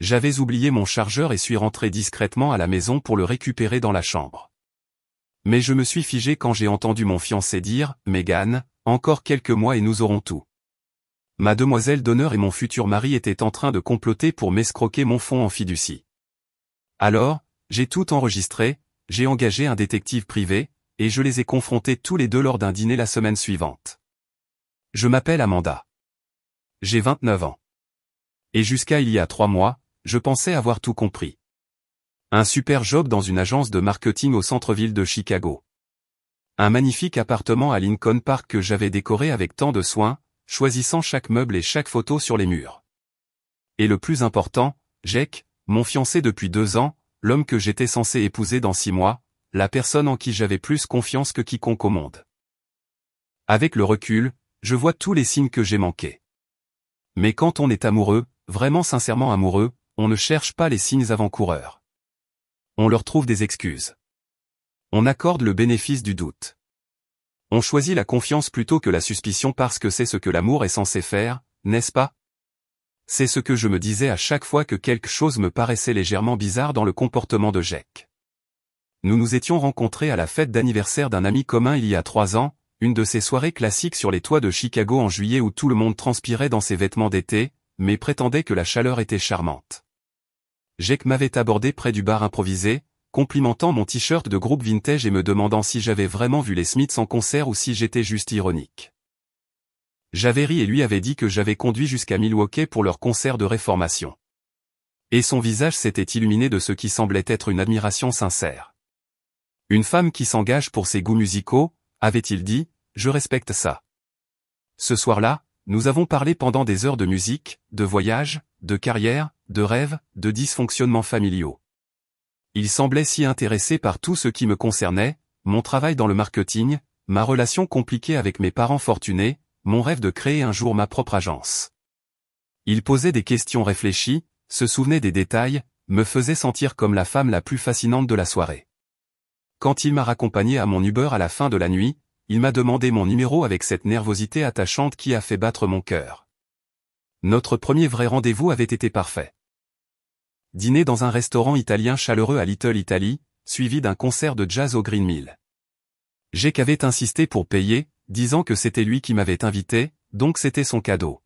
J'avais oublié mon chargeur et suis rentré discrètement à la maison pour le récupérer dans la chambre. Mais je me suis figé quand j'ai entendu mon fiancé dire « Megan, encore quelques mois et nous aurons tout ». Ma demoiselle d'honneur et mon futur mari étaient en train de comploter pour m'escroquer mon fonds en fiducie. Alors, j'ai tout enregistré, j'ai engagé un détective privé, et je les ai confrontés tous les deux lors d'un dîner la semaine suivante. Je m'appelle Amanda. J'ai 29 ans. Et jusqu'à il y a 3 mois, je pensais avoir tout compris. Un super job dans une agence de marketing au centre-ville de Chicago. Un magnifique appartement à Lincoln Park que j'avais décoré avec tant de soin, choisissant chaque meuble et chaque photo sur les murs. Et le plus important, Jake, mon fiancé depuis 2 ans, l'homme que j'étais censé épouser dans 6 mois, la personne en qui j'avais plus confiance que quiconque au monde. Avec le recul, je vois tous les signes que j'ai manqués. Mais quand on est amoureux, vraiment sincèrement amoureux, on ne cherche pas les signes avant-coureurs. On leur trouve des excuses. On accorde le bénéfice du doute. On choisit la confiance plutôt que la suspicion parce que c'est ce que l'amour est censé faire, n'est-ce pas? C'est ce que je me disais à chaque fois que quelque chose me paraissait légèrement bizarre dans le comportement de Jake. Nous nous étions rencontrés à la fête d'anniversaire d'un ami commun il y a 3 ans, une de ces soirées classiques sur les toits de Chicago en juillet où tout le monde transpirait dans ses vêtements d'été, mais prétendait que la chaleur était charmante. Jake m'avait abordé près du bar improvisé, complimentant mon t-shirt de groupe vintage et me demandant si j'avais vraiment vu les Smiths en concert ou si j'étais juste ironique. J'avais ri et lui avait dit que j'avais conduit jusqu'à Milwaukee pour leur concert de réformation. Et son visage s'était illuminé de ce qui semblait être une admiration sincère. Une femme qui s'engage pour ses goûts musicaux, avait-il dit, je respecte ça. Ce soir-là, nous avons parlé pendant des heures de musique, de voyage, de carrière, de rêves, de dysfonctionnements familiaux. Il semblait si intéressé par tout ce qui me concernait, mon travail dans le marketing, ma relation compliquée avec mes parents fortunés, mon rêve de créer un jour ma propre agence. Il posait des questions réfléchies, se souvenait des détails, me faisait sentir comme la femme la plus fascinante de la soirée. Quand il m'a raccompagné à mon Uber à la fin de la nuit, il m'a demandé mon numéro avec cette nervosité attachante qui a fait battre mon cœur. Notre premier vrai rendez-vous avait été parfait. Dîner dans un restaurant italien chaleureux à Little Italy, suivi d'un concert de jazz au Green Mill. Jake avait insisté pour payer, disant que c'était lui qui m'avait invité, donc c'était son cadeau.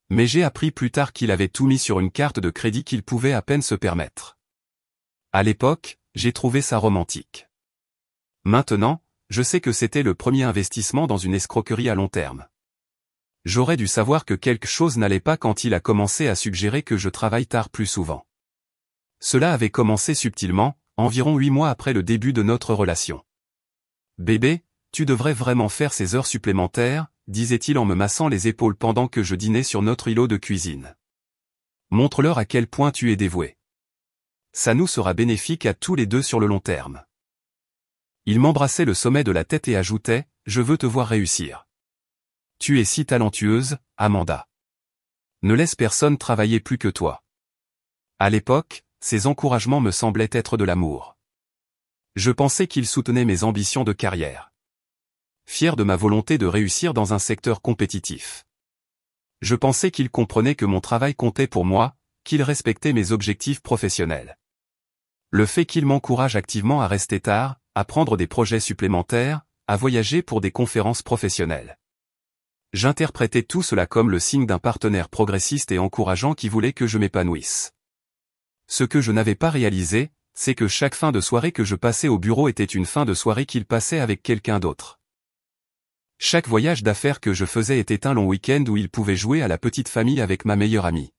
Mais j'ai appris plus tard qu'il avait tout mis sur une carte de crédit qu'il pouvait à peine se permettre. À l'époque, j'ai trouvé ça romantique. Maintenant, je sais que c'était le premier investissement dans une escroquerie à long terme. J'aurais dû savoir que quelque chose n'allait pas quand il a commencé à suggérer que je travaille tard plus souvent. Cela avait commencé subtilement, environ 8 mois après le début de notre relation. « Bébé, tu devrais vraiment faire ces heures supplémentaires, » disait-il en me massant les épaules pendant que je dînais sur notre îlot de cuisine. « Montre-leur à quel point tu es dévoué. Ça nous sera bénéfique à tous les deux sur le long terme. » Il m'embrassait le sommet de la tête et ajoutait, « Je veux te voir réussir. Tu es si talentueuse, Amanda. Ne laisse personne travailler plus que toi. » À l'époque, ces encouragements me semblaient être de l'amour. Je pensais qu'il soutenait mes ambitions de carrière. Fier de ma volonté de réussir dans un secteur compétitif. Je pensais qu'il comprenait que mon travail comptait pour moi, qu'il respectait mes objectifs professionnels. Le fait qu'il m'encourage activement à rester tard, à prendre des projets supplémentaires, à voyager pour des conférences professionnelles. J'interprétais tout cela comme le signe d'un partenaire progressiste et encourageant qui voulait que je m'épanouisse. Ce que je n'avais pas réalisé, c'est que chaque fin de soirée que je passais au bureau était une fin de soirée qu'il passait avec quelqu'un d'autre. Chaque voyage d'affaires que je faisais était un long week-end où il pouvait jouer à la petite famille avec ma meilleure amie.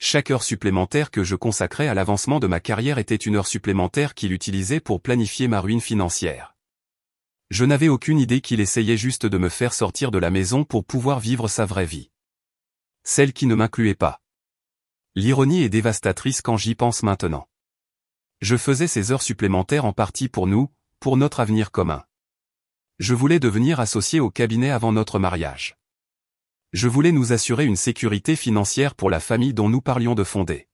Chaque heure supplémentaire que je consacrais à l'avancement de ma carrière était une heure supplémentaire qu'il utilisait pour planifier ma ruine financière. Je n'avais aucune idée qu'il essayait juste de me faire sortir de la maison pour pouvoir vivre sa vraie vie. Celle qui ne m'incluait pas. L'ironie est dévastatrice quand j'y pense maintenant. Je faisais ces heures supplémentaires en partie pour nous, pour notre avenir commun. Je voulais devenir associé au cabinet avant notre mariage. Je voulais nous assurer une sécurité financière pour la famille dont nous parlions de fonder.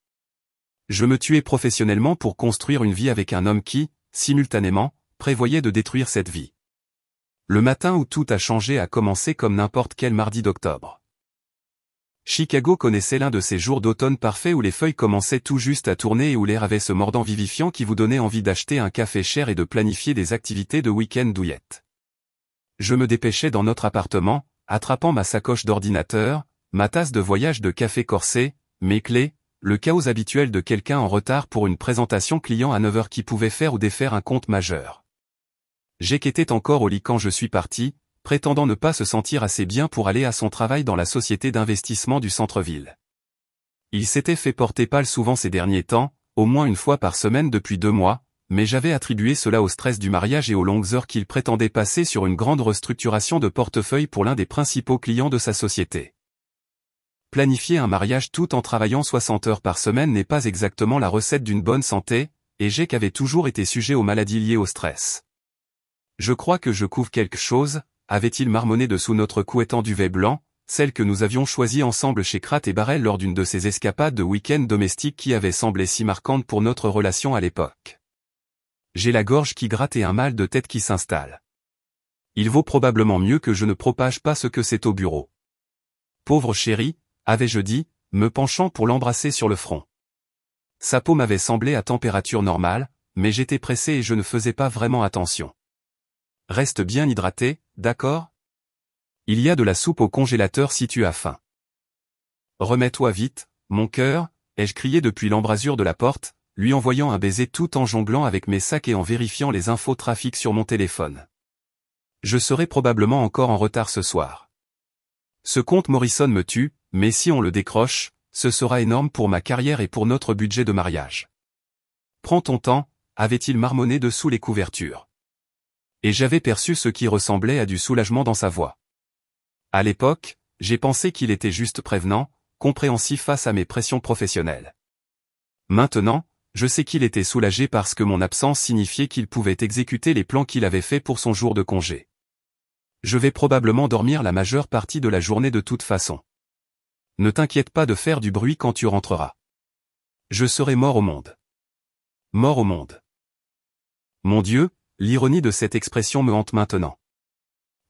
Je me tuais professionnellement pour construire une vie avec un homme qui, simultanément, prévoyait de détruire cette vie. Le matin où tout a changé a commencé comme n'importe quel mardi d'octobre. Chicago connaissait l'un de ces jours d'automne parfaits où les feuilles commençaient tout juste à tourner et où l'air avait ce mordant vivifiant qui vous donnait envie d'acheter un café cher et de planifier des activités de week-end douillettes. Je me dépêchais dans notre appartement, attrapant ma sacoche d'ordinateur, ma tasse de voyage de café corsé, mes clés, le chaos habituel de quelqu'un en retard pour une présentation client à 9 heures qui pouvait faire ou défaire un compte majeur. Jake était encore au lit quand je suis parti, prétendant ne pas se sentir assez bien pour aller à son travail dans la société d'investissement du centre-ville. Il s'était fait porter pâle souvent ces derniers temps, au moins une fois par semaine depuis 2 mois, mais j'avais attribué cela au stress du mariage et aux longues heures qu'il prétendait passer sur une grande restructuration de portefeuille pour l'un des principaux clients de sa société. Planifier un mariage tout en travaillant 60 heures par semaine n'est pas exactement la recette d'une bonne santé, et Jake avait toujours été sujet aux maladies liées au stress. Je crois que je couvre quelque chose, avait-il marmonné dessous notre couette en duvet blanc, celle que nous avions choisie ensemble chez Kratt et Barrel lors d'une de ces escapades de week-end domestiques qui avaient semblé si marquantes pour notre relation à l'époque. J'ai la gorge qui gratte et un mal de tête qui s'installe. Il vaut probablement mieux que je ne propage pas ce que c'est au bureau. Pauvre chérie, avais-je dit, me penchant pour l'embrasser sur le front. Sa peau m'avait semblé à température normale, mais j'étais pressé et je ne faisais pas vraiment attention. Reste bien hydraté, d'accord? Il y a de la soupe au congélateur si tu as faim. Remets-toi vite, mon cœur, ai-je crié depuis l'embrasure de la porte, lui envoyant un baiser tout en jonglant avec mes sacs et en vérifiant les infos trafic sur mon téléphone. Je serai probablement encore en retard ce soir. Ce compte Morrison me tue, mais si on le décroche, ce sera énorme pour ma carrière et pour notre budget de mariage. Prends ton temps, avait-il marmonné dessous les couvertures. Et j'avais perçu ce qui ressemblait à du soulagement dans sa voix. À l'époque, j'ai pensé qu'il était juste prévenant, compréhensif face à mes pressions professionnelles. Maintenant, je sais qu'il était soulagé parce que mon absence signifiait qu'il pouvait exécuter les plans qu'il avait faits pour son jour de congé. Je vais probablement dormir la majeure partie de la journée de toute façon. Ne t'inquiète pas de faire du bruit quand tu rentreras. Je serai mort au monde. Mort au monde. Mon Dieu, l'ironie de cette expression me hante maintenant.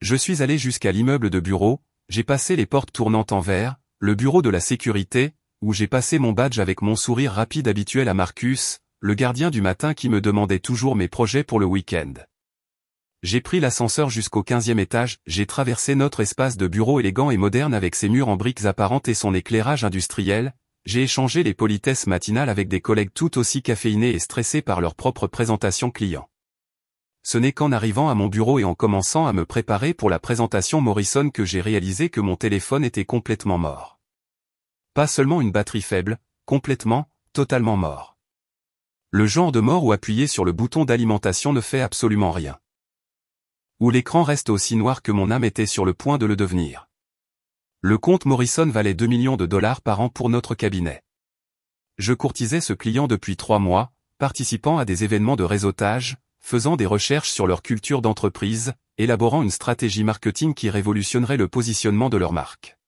Je suis allé jusqu'à l'immeuble de bureau, j'ai passé les portes tournantes en verre, le bureau de la sécurité, où j'ai passé mon badge avec mon sourire rapide habituel à Marcus, le gardien du matin qui me demandait toujours mes projets pour le week-end. J'ai pris l'ascenseur jusqu'au 15e étage, j'ai traversé notre espace de bureau élégant et moderne avec ses murs en briques apparentes et son éclairage industriel, j'ai échangé les politesses matinales avec des collègues tout aussi caféinés et stressés par leur propre présentation client. Ce n'est qu'en arrivant à mon bureau et en commençant à me préparer pour la présentation Morrison que j'ai réalisé que mon téléphone était complètement mort. Pas seulement une batterie faible, complètement, totalement mort. Le genre de mort où appuyer sur le bouton d'alimentation ne fait absolument rien. Où l'écran reste aussi noir que mon âme était sur le point de le devenir. Le compte Morrison valait 2 millions de dollars par an pour notre cabinet. Je courtisais ce client depuis 3 mois, participant à des événements de réseautage, faisant des recherches sur leur culture d'entreprise, élaborant une stratégie marketing qui révolutionnerait le positionnement de leur marque.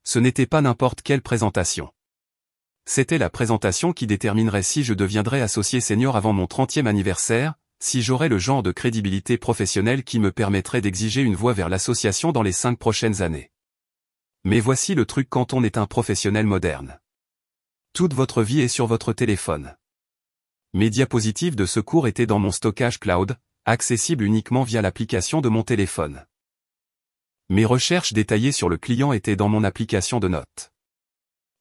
Ce n'était pas n'importe quelle présentation. C'était la présentation qui déterminerait si je deviendrais associé senior avant mon 30e anniversaire, si j'aurais le genre de crédibilité professionnelle qui me permettrait d'exiger une voie vers l'association dans les 5 prochaines années. Mais voici le truc quand on est un professionnel moderne. Toute votre vie est sur votre téléphone. Mes diapositives de secours étaient dans mon stockage cloud, accessible uniquement via l'application de mon téléphone. Mes recherches détaillées sur le client étaient dans mon application de notes.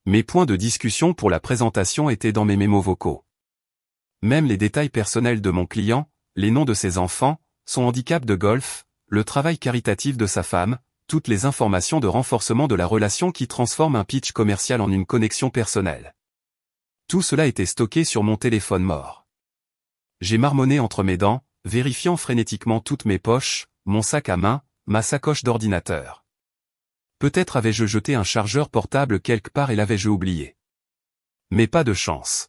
Mes points de discussion pour la présentation étaient dans mes mémos vocaux. Même les détails personnels de mon client, les noms de ses enfants, son handicap de golf, le travail caritatif de sa femme, toutes les informations de renforcement de la relation qui transforment un pitch commercial en une connexion personnelle. Tout cela était stocké sur mon téléphone mort. J'ai marmonné entre mes dents, vérifiant frénétiquement toutes mes poches, mon sac à main, ma sacoche d'ordinateur. Peut-être avais-je jeté un chargeur portable quelque part et l'avais-je oublié. Mais pas de chance.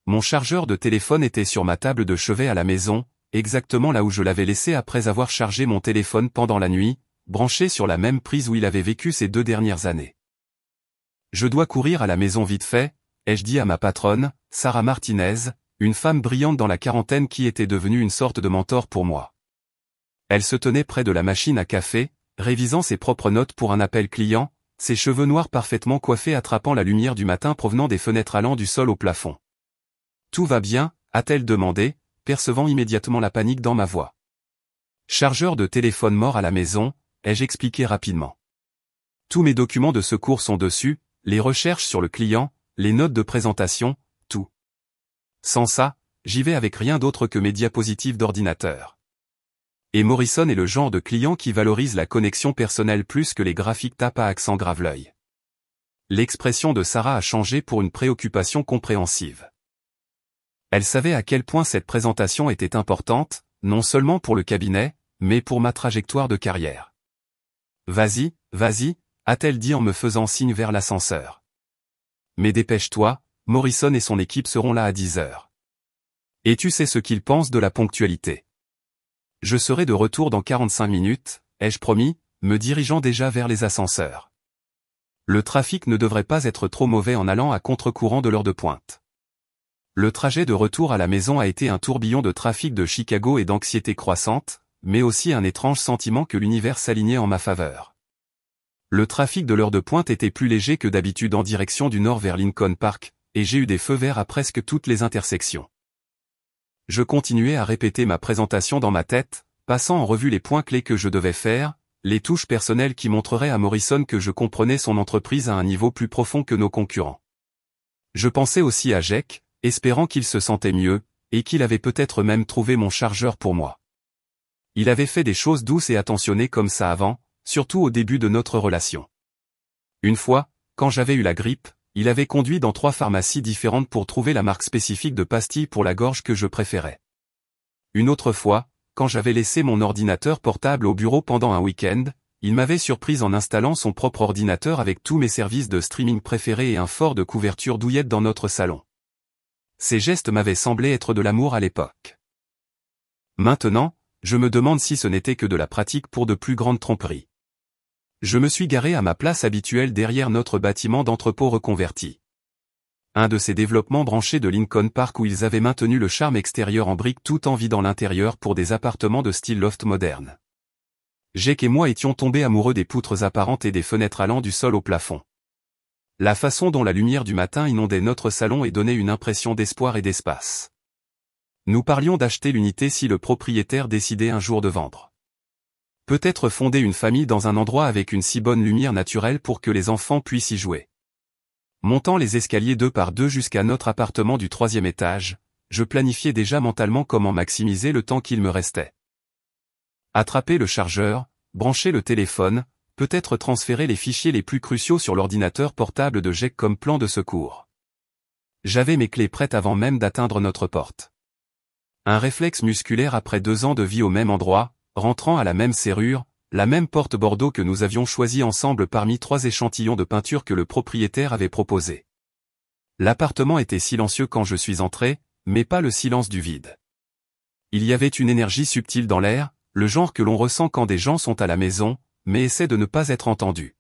Mon chargeur de téléphone était sur ma table de chevet à la maison, exactement là où je l'avais laissé après avoir chargé mon téléphone pendant la nuit, branché sur la même prise où il avait vécu ces 2 dernières années. Je dois courir à la maison vite fait, ai-je dit à ma patronne, Sarah Martinez, une femme brillante dans la quarantaine qui était devenue une sorte de mentor pour moi. Elle se tenait près de la machine à café, révisant ses propres notes pour un appel client, ses cheveux noirs parfaitement coiffés attrapant la lumière du matin provenant des fenêtres allant du sol au plafond. « Tout va bien ?» a-t-elle demandé, percevant immédiatement la panique dans ma voix. « Chargeur de téléphone mort à la maison », ai-je expliqué rapidement. « Tous mes documents de secours sont dessus, les recherches sur le client, les notes de présentation, tout. Sans ça, j'y vais avec rien d'autre que mes diapositives d'ordinateur. Et Morrison est le genre de client qui valorise la connexion personnelle plus que les graphiques tape à accent grave l'œil. » L'expression de Sarah a changé pour une préoccupation compréhensive. Elle savait à quel point cette présentation était importante, non seulement pour le cabinet, mais pour ma trajectoire de carrière. « Vas-y, vas-y », a-t-elle dit en me faisant signe vers l'ascenseur. « Mais dépêche-toi, Morrison et son équipe seront là à 10 heures. Et tu sais ce qu'ils pensent de la ponctualité. » « Je serai de retour dans 45 minutes, ai-je promis, me dirigeant déjà vers les ascenseurs. Le trafic ne devrait pas être trop mauvais en allant à contre-courant de l'heure de pointe. Le trajet de retour à la maison a été un tourbillon de trafic de Chicago et d'anxiété croissante, mais aussi un étrange sentiment que l'univers s'alignait en ma faveur. Le trafic de l'heure de pointe était plus léger que d'habitude en direction du nord vers Lincoln Park, et j'ai eu des feux verts à presque toutes les intersections. Je continuais à répéter ma présentation dans ma tête, passant en revue les points clés que je devais faire, les touches personnelles qui montreraient à Morrison que je comprenais son entreprise à un niveau plus profond que nos concurrents. Je pensais aussi à Jake, espérant qu'il se sentait mieux, et qu'il avait peut-être même trouvé mon chargeur pour moi. Il avait fait des choses douces et attentionnées comme ça avant, surtout au début de notre relation. Une fois, quand j'avais eu la grippe, il avait conduit dans 3 pharmacies différentes pour trouver la marque spécifique de pastilles pour la gorge que je préférais. Une autre fois, quand j'avais laissé mon ordinateur portable au bureau pendant un week-end, il m'avait surprise en installant son propre ordinateur avec tous mes services de streaming préférés et un fort de couverture douillette dans notre salon. Ces gestes m'avaient semblé être de l'amour à l'époque. Maintenant, je me demande si ce n'était que de la pratique pour de plus grandes tromperies. Je me suis garé à ma place habituelle derrière notre bâtiment d'entrepôt reconverti. Un de ces développements branchés de Lincoln Park où ils avaient maintenu le charme extérieur en briques tout en vidant l'intérieur pour des appartements de style loft moderne. Jake et moi étions tombés amoureux des poutres apparentes et des fenêtres allant du sol au plafond. La façon dont la lumière du matin inondait notre salon et donnait une impression d'espoir et d'espace. Nous parlions d'acheter l'unité si le propriétaire décidait un jour de vendre. Peut-être fonder une famille dans un endroit avec une si bonne lumière naturelle pour que les enfants puissent y jouer. Montant les escaliers 2 par 2 jusqu'à notre appartement du 3e étage, je planifiais déjà mentalement comment maximiser le temps qu'il me restait. Attraper le chargeur, brancher le téléphone, peut-être transférer les fichiers les plus cruciaux sur l'ordinateur portable de Jake comme plan de secours. J'avais mes clés prêtes avant même d'atteindre notre porte. Un réflexe musculaire après 2 ans de vie au même endroit, rentrant à la même serrure, la même porte Bordeaux que nous avions choisie ensemble parmi 3 échantillons de peinture que le propriétaire avait proposé. L'appartement était silencieux quand je suis entré, mais pas le silence du vide. Il y avait une énergie subtile dans l'air, le genre que l'on ressent quand des gens sont à la maison, mais essaient de ne pas être entendus.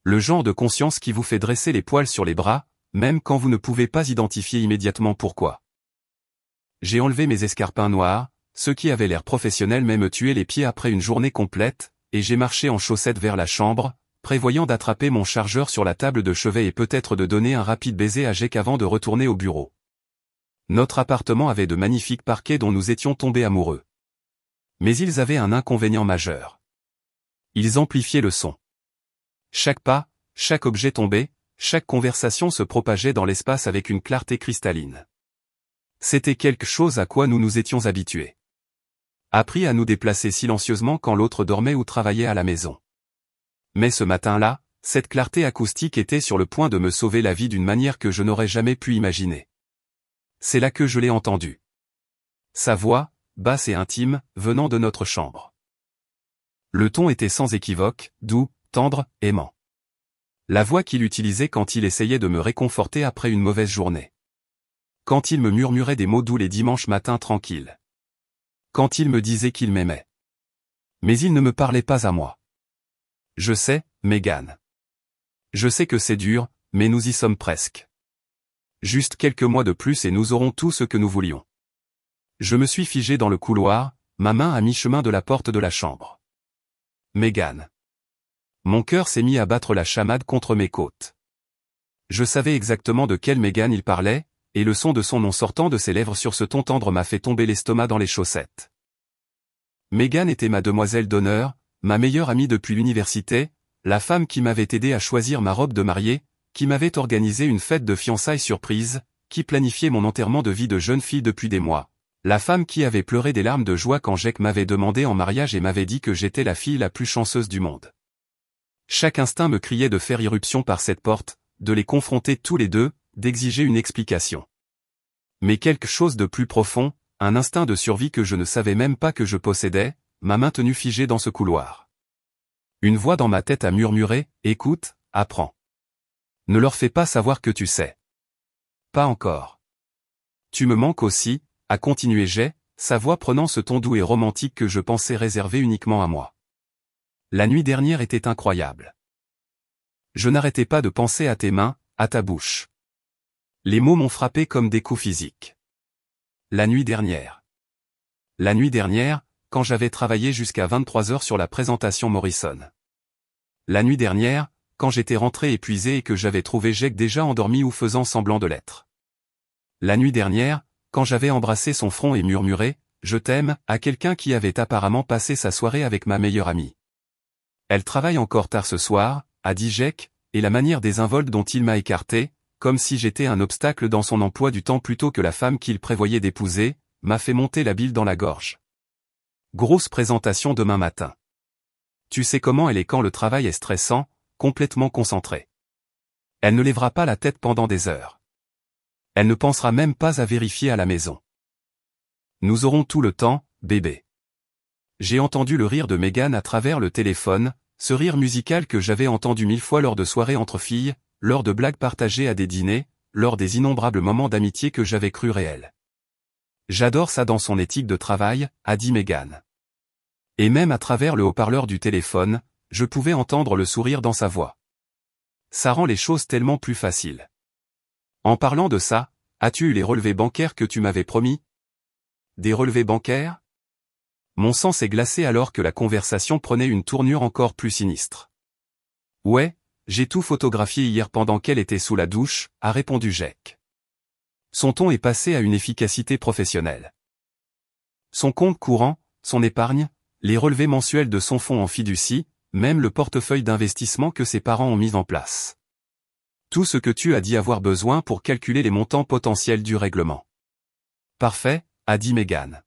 Le genre de conscience qui vous fait dresser les poils sur les bras, même quand vous ne pouvez pas identifier immédiatement pourquoi. J'ai enlevé mes escarpins noirs, ceux qui avaient l'air professionnels mais me tuaient les pieds après une journée complète, et j'ai marché en chaussettes vers la chambre, prévoyant d'attraper mon chargeur sur la table de chevet et peut-être de donner un rapide baiser à Jake avant de retourner au bureau. Notre appartement avait de magnifiques parquets dont nous étions tombés amoureux. Mais ils avaient un inconvénient majeur. Ils amplifiaient le son. Chaque pas, chaque objet tombé, chaque conversation se propageait dans l'espace avec une clarté cristalline. C'était quelque chose à quoi nous nous étions habitués. Appris à nous déplacer silencieusement quand l'autre dormait ou travaillait à la maison. Mais ce matin-là, cette clarté acoustique était sur le point de me sauver la vie d'une manière que je n'aurais jamais pu imaginer. C'est là que je l'ai entendue. Sa voix, basse et intime, venant de notre chambre. Le ton était sans équivoque, doux, tendre, aimant. La voix qu'il utilisait quand il essayait de me réconforter après une mauvaise journée. Quand il me murmurait des mots doux les dimanches matins tranquilles. Quand il me disait qu'il m'aimait. Mais il ne me parlait pas à moi. Je sais, Megan. Je sais que c'est dur, mais nous y sommes presque. Juste quelques mois de plus et nous aurons tout ce que nous voulions. Je me suis figé dans le couloir, ma main à mi-chemin de la porte de la chambre. Megan. Mon cœur s'est mis à battre la chamade contre mes côtes. Je savais exactement de quelle Megan il parlait, et le son de son nom sortant de ses lèvres sur ce ton tendre m'a fait tomber l'estomac dans les chaussettes. Megan était ma demoiselle d'honneur, ma meilleure amie depuis l'université, la femme qui m'avait aidé à choisir ma robe de mariée, qui m'avait organisé une fête de fiançailles surprise, qui planifiait mon enterrement de vie de jeune fille depuis des mois. La femme qui avait pleuré des larmes de joie quand Jake m'avait demandé en mariage et m'avait dit que j'étais la fille la plus chanceuse du monde. Chaque instinct me criait de faire irruption par cette porte, de les confronter tous les deux, d'exiger une explication. Mais quelque chose de plus profond, un instinct de survie que je ne savais même pas que je possédais, m'a maintenu figé dans ce couloir. Une voix dans ma tête a murmuré, « Écoute, apprends. Ne leur fais pas savoir que tu sais. » Pas encore. Tu me manques aussi, a continué Jay, sa voix prenant ce ton doux et romantique que je pensais réservé uniquement à moi. La nuit dernière était incroyable. Je n'arrêtais pas de penser à tes mains, à ta bouche. Les mots m'ont frappé comme des coups physiques. La nuit dernière. La nuit dernière, quand j'avais travaillé jusqu'à 23 heures sur la présentation Morrison. La nuit dernière, quand j'étais rentré épuisé et que j'avais trouvé Jake déjà endormi ou faisant semblant de l'être. La nuit dernière, quand j'avais embrassé son front et murmuré « Je t'aime » à quelqu'un qui avait apparemment passé sa soirée avec ma meilleure amie. Elle travaille encore tard ce soir, a dit Jake, et la manière désinvolte dont il m'a écarté, comme si j'étais un obstacle dans son emploi du temps plutôt que la femme qu'il prévoyait d'épouser, m'a fait monter la bile dans la gorge. Grosse présentation demain matin. Tu sais comment elle est quand le travail est stressant, complètement concentrée. Elle ne lèvera pas la tête pendant des heures. Elle ne pensera même pas à vérifier à la maison. Nous aurons tout le temps, bébé. J'ai entendu le rire de Megan à travers le téléphone, ce rire musical que j'avais entendu 1000 fois lors de soirées entre filles, lors de blagues partagées à des dîners, lors des innombrables moments d'amitié que j'avais cru réels. J'adore ça dans son éthique de travail, a dit Megan. Et même à travers le haut-parleur du téléphone, je pouvais entendre le sourire dans sa voix. Ça rend les choses tellement plus faciles. En parlant de ça, as-tu eu les relevés bancaires que tu m'avais promis? Des relevés bancaires? Mon sang s'est glacé alors que la conversation prenait une tournure encore plus sinistre. Ouais, j'ai tout photographié hier pendant qu'elle était sous la douche, a répondu Jake. Son ton est passé à une efficacité professionnelle. Son compte courant, son épargne, les relevés mensuels de son fonds en fiducie, même le portefeuille d'investissement que ses parents ont mis en place. Tout ce que tu as dit avoir besoin pour calculer les montants potentiels du règlement. Parfait, a dit Megan.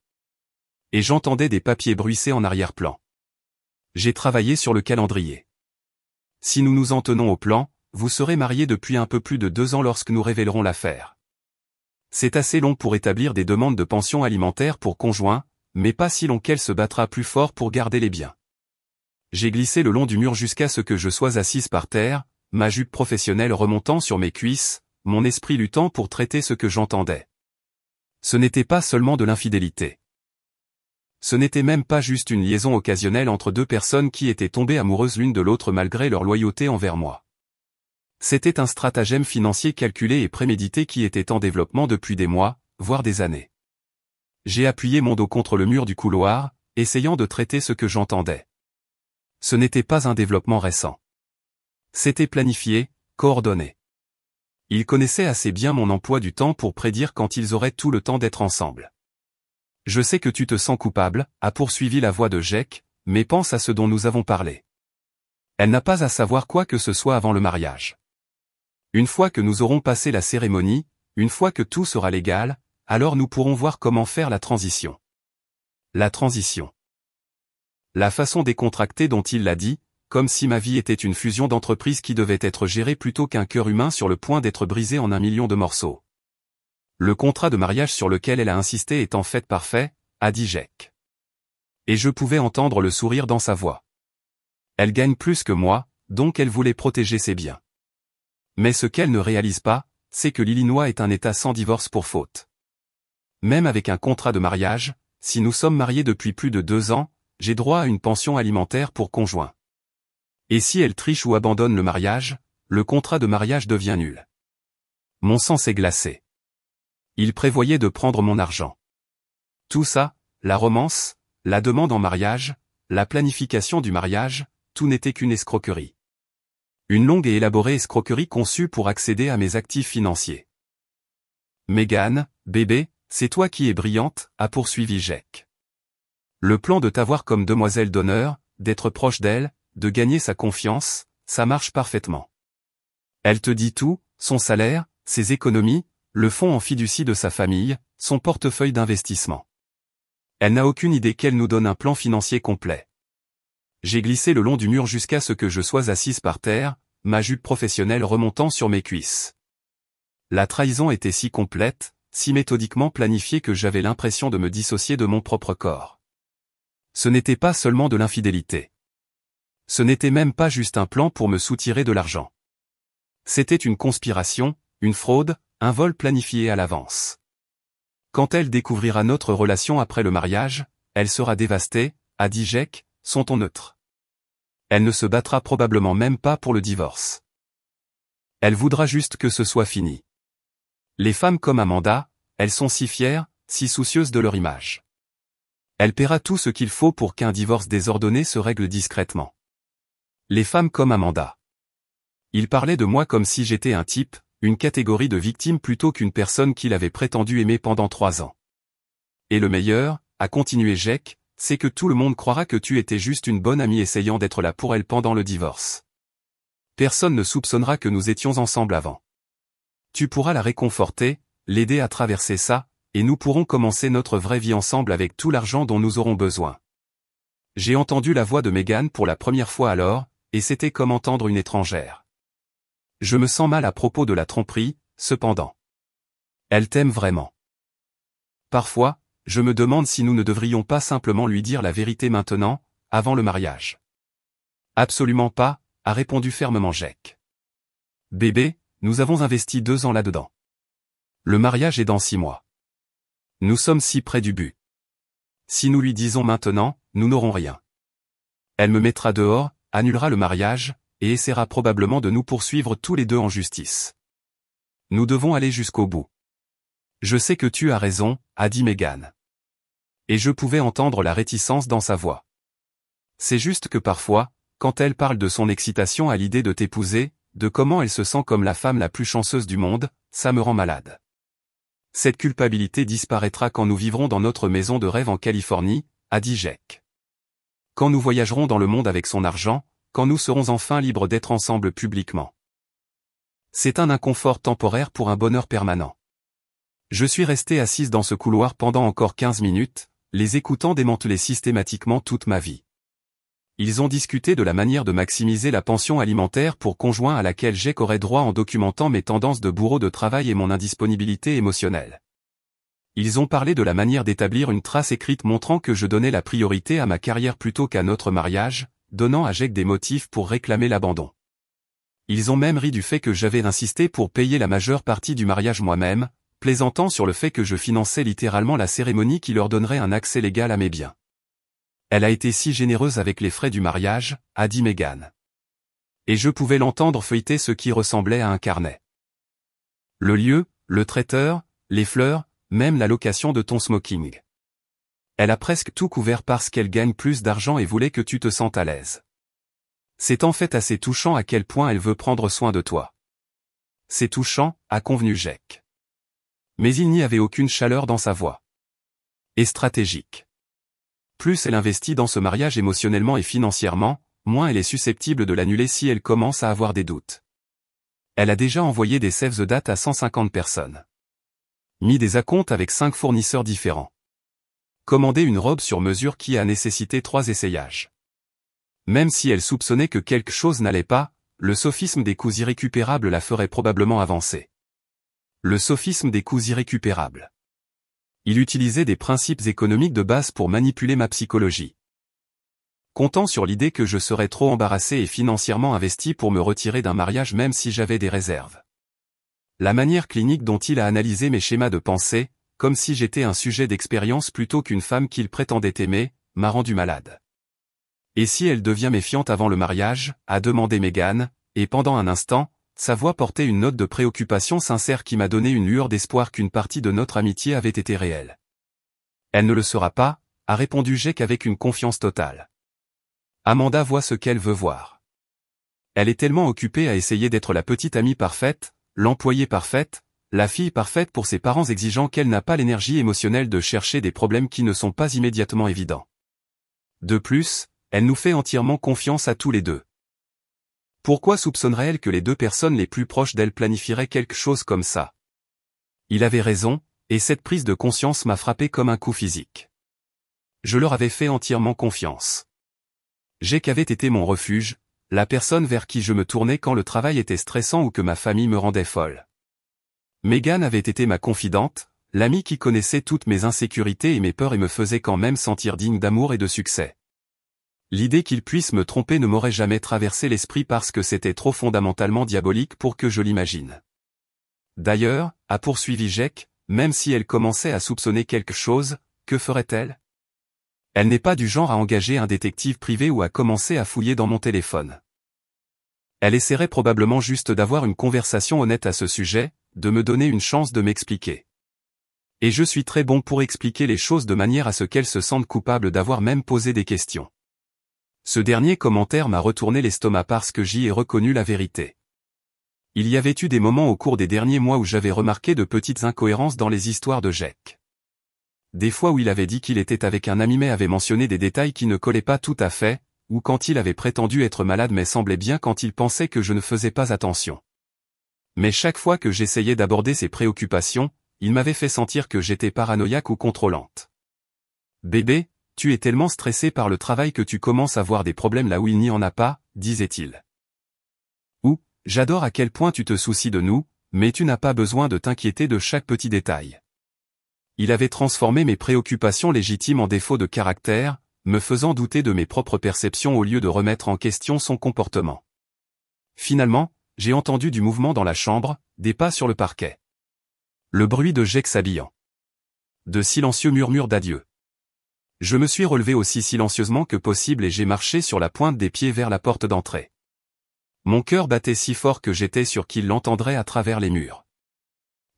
Et j'entendais des papiers bruisser en arrière-plan. J'ai travaillé sur le calendrier. Si nous nous en tenons au plan, vous serez mariés depuis un peu plus de 2 ans lorsque nous révélerons l'affaire. C'est assez long pour établir des demandes de pension alimentaire pour conjoints, mais pas si long qu'elle se battra plus fort pour garder les biens. J'ai glissé le long du mur jusqu'à ce que je sois assise par terre, ma jupe professionnelle remontant sur mes cuisses, mon esprit luttant pour traiter ce que j'entendais. Ce n'était pas seulement de l'infidélité. Ce n'était même pas juste une liaison occasionnelle entre deux personnes qui étaient tombées amoureuses l'une de l'autre malgré leur loyauté envers moi. C'était un stratagème financier calculé et prémédité qui était en développement depuis des mois, voire des années. J'ai appuyé mon dos contre le mur du couloir, essayant de traiter ce que j'entendais. Ce n'était pas un développement récent. C'était planifié, coordonné. Ils connaissaient assez bien mon emploi du temps pour prédire quand ils auraient tout le temps d'être ensemble. Je sais que tu te sens coupable, a poursuivi la voix de Jake, mais pense à ce dont nous avons parlé. Elle n'a pas à savoir quoi que ce soit avant le mariage. Une fois que nous aurons passé la cérémonie, une fois que tout sera légal, alors nous pourrons voir comment faire la transition. La transition. La façon décontractée dont il l'a dit, comme si ma vie était une fusion d'entreprises qui devait être gérée plutôt qu'un cœur humain sur le point d'être brisé en 1 million de morceaux. Le contrat de mariage sur lequel elle a insisté est en fait parfait, a dit Jake. Et je pouvais entendre le sourire dans sa voix. Elle gagne plus que moi, donc elle voulait protéger ses biens. Mais ce qu'elle ne réalise pas, c'est que l'Illinois est un État sans divorce pour faute. Même avec un contrat de mariage, si nous sommes mariés depuis plus de 2 ans, j'ai droit à une pension alimentaire pour conjoint. Et si elle triche ou abandonne le mariage, le contrat de mariage devient nul. Mon sang s'est glacé. Il prévoyait de prendre mon argent. Tout ça, la romance, la demande en mariage, la planification du mariage, tout n'était qu'une escroquerie. Une longue et élaborée escroquerie conçue pour accéder à mes actifs financiers. Meghan, bébé, c'est toi qui es brillante, a poursuivi Jake. Le plan de t'avoir comme demoiselle d'honneur, d'être proche d'elle, de gagner sa confiance, ça marche parfaitement. Elle te dit tout, son salaire, ses économies, le fonds en fiducie de sa famille, son portefeuille d'investissement. Elle n'a aucune idée qu'elle nous donne un plan financier complet. J'ai glissé le long du mur jusqu'à ce que je sois assise par terre, ma jupe professionnelle remontant sur mes cuisses. La trahison était si complète, si méthodiquement planifiée que j'avais l'impression de me dissocier de mon propre corps. Ce n'était pas seulement de l'infidélité. Ce n'était même pas juste un plan pour me soutirer de l'argent. C'était une conspiration, une fraude, un vol planifié à l'avance. Quand elle découvrira notre relation après le mariage, elle sera dévastée, a dit Jake, son ton neutre. Elle ne se battra probablement même pas pour le divorce. Elle voudra juste que ce soit fini. Les femmes comme Amanda, elles sont si fières, si soucieuses de leur image. Elle paiera tout ce qu'il faut pour qu'un divorce désordonné se règle discrètement. Les femmes comme Amanda. Il parlait de moi comme si j'étais un type, une catégorie de victime plutôt qu'une personne qu'il avait prétendu aimer pendant 3 ans. Et le meilleur, a continué Jake, c'est que tout le monde croira que tu étais juste une bonne amie essayant d'être là pour elle pendant le divorce. Personne ne soupçonnera que nous étions ensemble avant. Tu pourras la réconforter, l'aider à traverser ça, et nous pourrons commencer notre vraie vie ensemble avec tout l'argent dont nous aurons besoin. J'ai entendu la voix de Meghan pour la première fois alors, et c'était comme entendre une étrangère. Je me sens mal à propos de la tromperie, cependant. Elle t'aime vraiment. Parfois, je me demande si nous ne devrions pas simplement lui dire la vérité maintenant, avant le mariage. Absolument pas, a répondu fermement Jake. Bébé, nous avons investi 2 ans là-dedans. Le mariage est dans 6 mois. Nous sommes si près du but. Si nous lui disons maintenant, nous n'aurons rien. Elle me mettra dehors, annulera le mariage, et essaiera probablement de nous poursuivre tous les deux en justice. Nous devons aller jusqu'au bout. Je sais que tu as raison, a dit Meghan. Et je pouvais entendre la réticence dans sa voix. C'est juste que parfois, quand elle parle de son excitation à l'idée de t'épouser, de comment elle se sent comme la femme la plus chanceuse du monde, ça me rend malade. Cette culpabilité disparaîtra quand nous vivrons dans notre maison de rêve en Californie, a dit Jake. Quand nous voyagerons dans le monde avec son argent, quand nous serons enfin libres d'être ensemble publiquement. C'est un inconfort temporaire pour un bonheur permanent. Je suis restée assise dans ce couloir pendant encore 15 minutes, les écoutant démanteler systématiquement toute ma vie. Ils ont discuté de la manière de maximiser la pension alimentaire pour conjoint à laquelle Jake aurait droit en documentant mes tendances de bourreau de travail et mon indisponibilité émotionnelle. Ils ont parlé de la manière d'établir une trace écrite montrant que je donnais la priorité à ma carrière plutôt qu'à notre mariage, donnant à Jake des motifs pour réclamer l'abandon. Ils ont même ri du fait que j'avais insisté pour payer la majeure partie du mariage moi-même, plaisantant sur le fait que je finançais littéralement la cérémonie qui leur donnerait un accès légal à mes biens. Elle a été si généreuse avec les frais du mariage, a dit Meghan. Et je pouvais l'entendre feuilleter ce qui ressemblait à un carnet. Le lieu, le traiteur, les fleurs, même la location de ton smoking. Elle a presque tout couvert parce qu'elle gagne plus d'argent et voulait que tu te sentes à l'aise. C'est en fait assez touchant à quel point elle veut prendre soin de toi. C'est touchant, a convenu Jake. Mais il n'y avait aucune chaleur dans sa voix. Et stratégique. Plus elle investit dans ce mariage émotionnellement et financièrement, moins elle est susceptible de l'annuler si elle commence à avoir des doutes. Elle a déjà envoyé des save the date à 150 personnes. Mis des acomptes avec 5 fournisseurs différents. Commandé une robe sur mesure qui a nécessité 3 essayages. Même si elle soupçonnait que quelque chose n'allait pas, le sophisme des coûts irrécupérables la ferait probablement avancer. Le sophisme des coûts irrécupérables. Il utilisait des principes économiques de base pour manipuler ma psychologie. Comptant sur l'idée que je serais trop embarrassé et financièrement investi pour me retirer d'un mariage même si j'avais des réserves. La manière clinique dont il a analysé mes schémas de pensée, comme si j'étais un sujet d'expérience plutôt qu'une femme qu'il prétendait aimer, m'a rendu malade. Et si elle devient méfiante avant le mariage, a demandé Meghan, et pendant un instant, sa voix portait une note de préoccupation sincère qui m'a donné une lueur d'espoir qu'une partie de notre amitié avait été réelle. Elle ne le sera pas, a répondu Jake avec une confiance totale. Amanda voit ce qu'elle veut voir. Elle est tellement occupée à essayer d'être la petite amie parfaite, l'employée parfaite, la fille parfaite pour ses parents exigeants qu'elle n'a pas l'énergie émotionnelle de chercher des problèmes qui ne sont pas immédiatement évidents. De plus, elle nous fait entièrement confiance à tous les deux. Pourquoi soupçonnerait-elle que les deux personnes les plus proches d'elle planifieraient quelque chose comme ça? Il avait raison, et cette prise de conscience m'a frappé comme un coup physique. Je leur avais fait entièrement confiance. Jake avait été mon refuge, la personne vers qui je me tournais quand le travail était stressant ou que ma famille me rendait folle. Megan avait été ma confidente, l'amie qui connaissait toutes mes insécurités et mes peurs et me faisait quand même sentir digne d'amour et de succès. L'idée qu'il puisse me tromper ne m'aurait jamais traversé l'esprit parce que c'était trop fondamentalement diabolique pour que je l'imagine. D'ailleurs, a poursuivi Jake, même si elle commençait à soupçonner quelque chose, que ferait-elle? Elle n'est pas du genre à engager un détective privé ou à commencer à fouiller dans mon téléphone. Elle essaierait probablement juste d'avoir une conversation honnête à ce sujet, de me donner une chance de m'expliquer. Et je suis très bon pour expliquer les choses de manière à ce qu'elle se sente coupable d'avoir même posé des questions. Ce dernier commentaire m'a retourné l'estomac parce que j'y ai reconnu la vérité. Il y avait eu des moments au cours des derniers mois où j'avais remarqué de petites incohérences dans les histoires de Jake. Des fois où il avait dit qu'il était avec un ami mais avait mentionné des détails qui ne collaient pas tout à fait, ou quand il avait prétendu être malade mais semblait bien quand il pensait que je ne faisais pas attention. Mais chaque fois que j'essayais d'aborder ses préoccupations, il m'avait fait sentir que j'étais paranoïaque ou contrôlante. Bébé, tu es tellement stressé par le travail que tu commences à voir des problèmes là où il n'y en a pas, disait-il. Ou, j'adore à quel point tu te soucies de nous, mais tu n'as pas besoin de t'inquiéter de chaque petit détail. Il avait transformé mes préoccupations légitimes en défauts de caractère, me faisant douter de mes propres perceptions au lieu de remettre en question son comportement. Finalement, j'ai entendu du mouvement dans la chambre, des pas sur le parquet. Le bruit de Jake s'habillant. De silencieux murmures d'adieu. Je me suis relevé aussi silencieusement que possible et j'ai marché sur la pointe des pieds vers la porte d'entrée. Mon cœur battait si fort que j'étais sûr qu'il l'entendrait à travers les murs.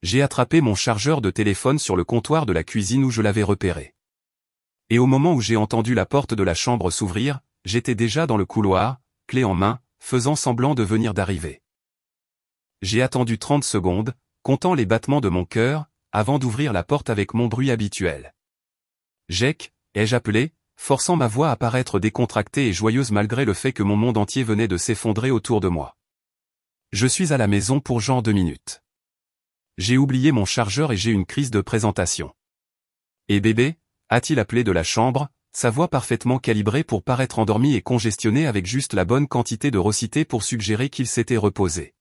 J'ai attrapé mon chargeur de téléphone sur le comptoir de la cuisine où je l'avais repéré. Et au moment où j'ai entendu la porte de la chambre s'ouvrir, j'étais déjà dans le couloir, clé en main, faisant semblant de venir d'arriver. J'ai attendu 30 secondes, comptant les battements de mon cœur, avant d'ouvrir la porte avec mon bruit habituel. Jake, ai-je appelé, forçant ma voix à paraître décontractée et joyeuse malgré le fait que mon monde entier venait de s'effondrer autour de moi. Je suis à la maison pour genre 2 minutes. J'ai oublié mon chargeur et j'ai une crise de présentation. Et bébé, a-t-il appelé de la chambre, sa voix parfaitement calibrée pour paraître endormie et congestionnée avec juste la bonne quantité de raucité pour suggérer qu'il s'était reposé.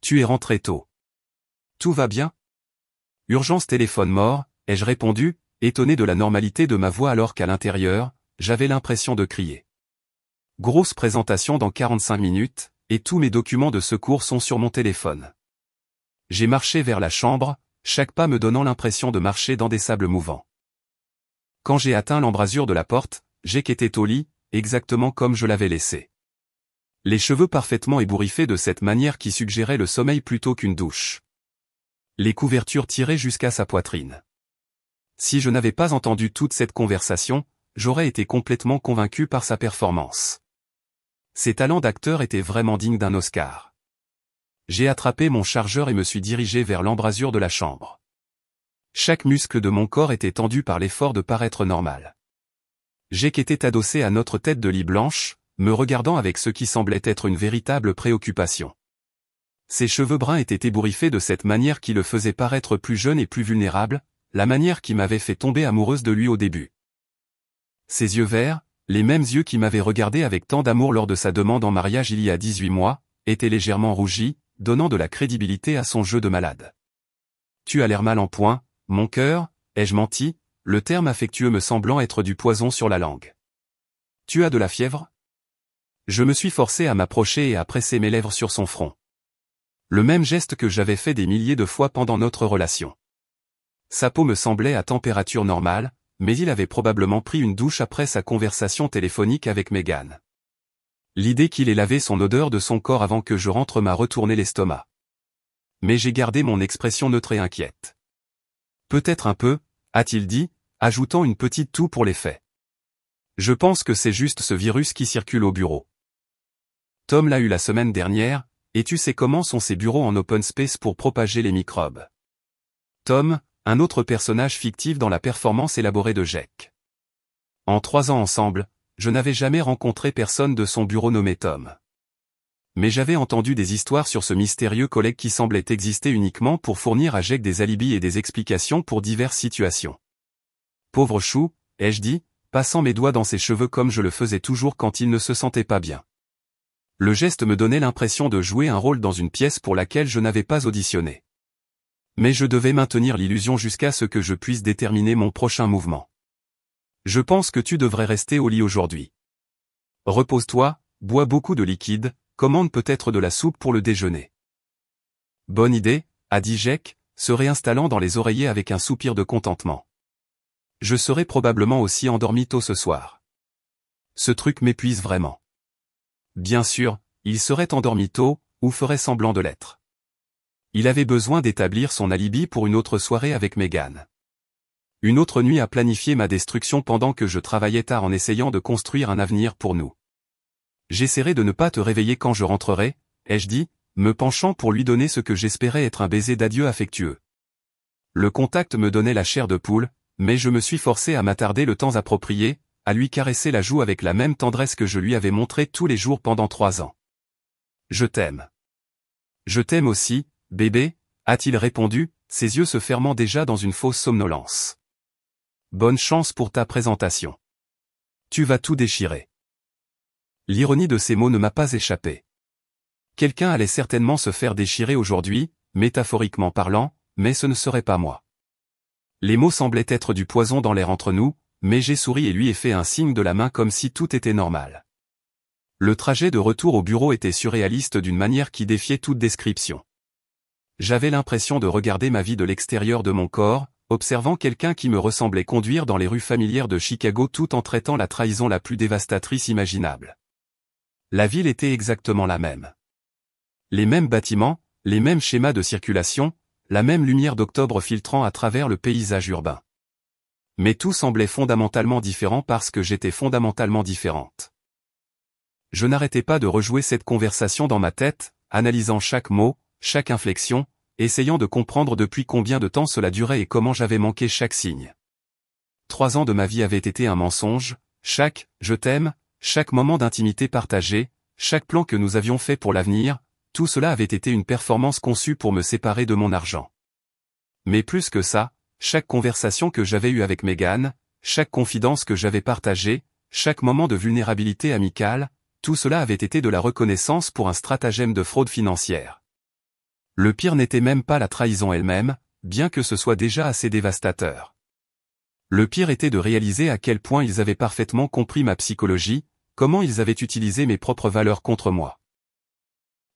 Tu es rentré tôt. Tout va bien? Urgence téléphone mort, ai-je répondu, étonné de la normalité de ma voix alors qu'à l'intérieur, j'avais l'impression de crier. Grosse présentation dans 45 minutes, et tous mes documents de secours sont sur mon téléphone. J'ai marché vers la chambre, chaque pas me donnant l'impression de marcher dans des sables mouvants. Quand j'ai atteint l'embrasure de la porte, Jake était au lit, exactement comme je l'avais laissé. Les cheveux parfaitement ébouriffés de cette manière qui suggérait le sommeil plutôt qu'une douche. Les couvertures tirées jusqu'à sa poitrine. Si je n'avais pas entendu toute cette conversation, j'aurais été complètement convaincu par sa performance. Ses talents d'acteur étaient vraiment dignes d'un Oscar. J'ai attrapé mon chargeur et me suis dirigé vers l'embrasure de la chambre. Chaque muscle de mon corps était tendu par l'effort de paraître normal. Jake était adossé à notre tête de lit blanche, me regardant avec ce qui semblait être une véritable préoccupation. Ses cheveux bruns étaient ébouriffés de cette manière qui le faisait paraître plus jeune et plus vulnérable, la manière qui m'avait fait tomber amoureuse de lui au début. Ses yeux verts, les mêmes yeux qui m'avaient regardé avec tant d'amour lors de sa demande en mariage il y a 18 mois, étaient légèrement rougis, donnant de la crédibilité à son jeu de malade. Tu as l'air mal en point, mon cœur, ai-je menti, le terme affectueux me semblant être du poison sur la langue. Tu as de la fièvre? Je me suis forcé à m'approcher et à presser mes lèvres sur son front. Le même geste que j'avais fait des milliers de fois pendant notre relation. Sa peau me semblait à température normale, mais il avait probablement pris une douche après sa conversation téléphonique avec Megan. L'idée qu'il ait lavé son odeur de son corps avant que je rentre m'a retourné l'estomac. Mais j'ai gardé mon expression neutre et inquiète. Peut-être un peu, a-t-il dit, ajoutant une petite toux pour l'effet. Je pense que c'est juste ce virus qui circule au bureau. Tom l'a eu la semaine dernière, et tu sais comment sont ces bureaux en open space pour propager les microbes. Tom, un autre personnage fictif dans la performance élaborée de Jack. En 3 ans ensemble, je n'avais jamais rencontré personne de son bureau nommé Tom. Mais j'avais entendu des histoires sur ce mystérieux collègue qui semblait exister uniquement pour fournir à Jack des alibis et des explications pour diverses situations. Pauvre chou, ai-je dit, passant mes doigts dans ses cheveux comme je le faisais toujours quand il ne se sentait pas bien. Le geste me donnait l'impression de jouer un rôle dans une pièce pour laquelle je n'avais pas auditionné. Mais je devais maintenir l'illusion jusqu'à ce que je puisse déterminer mon prochain mouvement. Je pense que tu devrais rester au lit aujourd'hui. Repose-toi, bois beaucoup de liquide, commande peut-être de la soupe pour le déjeuner. Bonne idée, a dit Jack, se réinstallant dans les oreillers avec un soupir de contentement. Je serai probablement aussi endormi tôt ce soir. Ce truc m'épuise vraiment. Bien sûr, il serait endormi tôt, ou ferait semblant de l'être. Il avait besoin d'établir son alibi pour une autre soirée avec Megan. Une autre nuit à planifier ma destruction pendant que je travaillais tard en essayant de construire un avenir pour nous. J'essaierai de ne pas te réveiller quand je rentrerai, ai-je dit, me penchant pour lui donner ce que j'espérais être un baiser d'adieu affectueux. Le contact me donnait la chair de poule, mais je me suis forcé à m'attarder le temps approprié, à lui caresser la joue avec la même tendresse que je lui avais montrée tous les jours pendant 3 ans. Je t'aime. Je t'aime aussi, bébé, a-t-il répondu, ses yeux se fermant déjà dans une fausse somnolence. Bonne chance pour ta présentation. Tu vas tout déchirer. L'ironie de ces mots ne m'a pas échappé. Quelqu'un allait certainement se faire déchirer aujourd'hui, métaphoriquement parlant, mais ce ne serait pas moi. Les mots semblaient être du poison dans l'air entre nous, mais j'ai souri et lui ai fait un signe de la main comme si tout était normal. Le trajet de retour au bureau était surréaliste d'une manière qui défiait toute description. J'avais l'impression de regarder ma vie de l'extérieur de mon corps, observant quelqu'un qui me ressemblait conduire dans les rues familières de Chicago tout en traitant la trahison la plus dévastatrice imaginable. La ville était exactement la même. Les mêmes bâtiments, les mêmes schémas de circulation, la même lumière d'octobre filtrant à travers le paysage urbain. Mais tout semblait fondamentalement différent parce que j'étais fondamentalement différente. Je n'arrêtais pas de rejouer cette conversation dans ma tête, analysant chaque mot, chaque inflexion, essayant de comprendre depuis combien de temps cela durait et comment j'avais manqué chaque signe. 3 ans de ma vie avaient été un mensonge, chaque « je t'aime », chaque moment d'intimité partagé, chaque plan que nous avions fait pour l'avenir, tout cela avait été une performance conçue pour me séparer de mon argent. Mais plus que ça, chaque conversation que j'avais eue avec Megan, chaque confidence que j'avais partagée, chaque moment de vulnérabilité amicale, tout cela avait été de la reconnaissance pour un stratagème de fraude financière. Le pire n'était même pas la trahison elle-même, bien que ce soit déjà assez dévastateur. Le pire était de réaliser à quel point ils avaient parfaitement compris ma psychologie, comment ils avaient utilisé mes propres valeurs contre moi.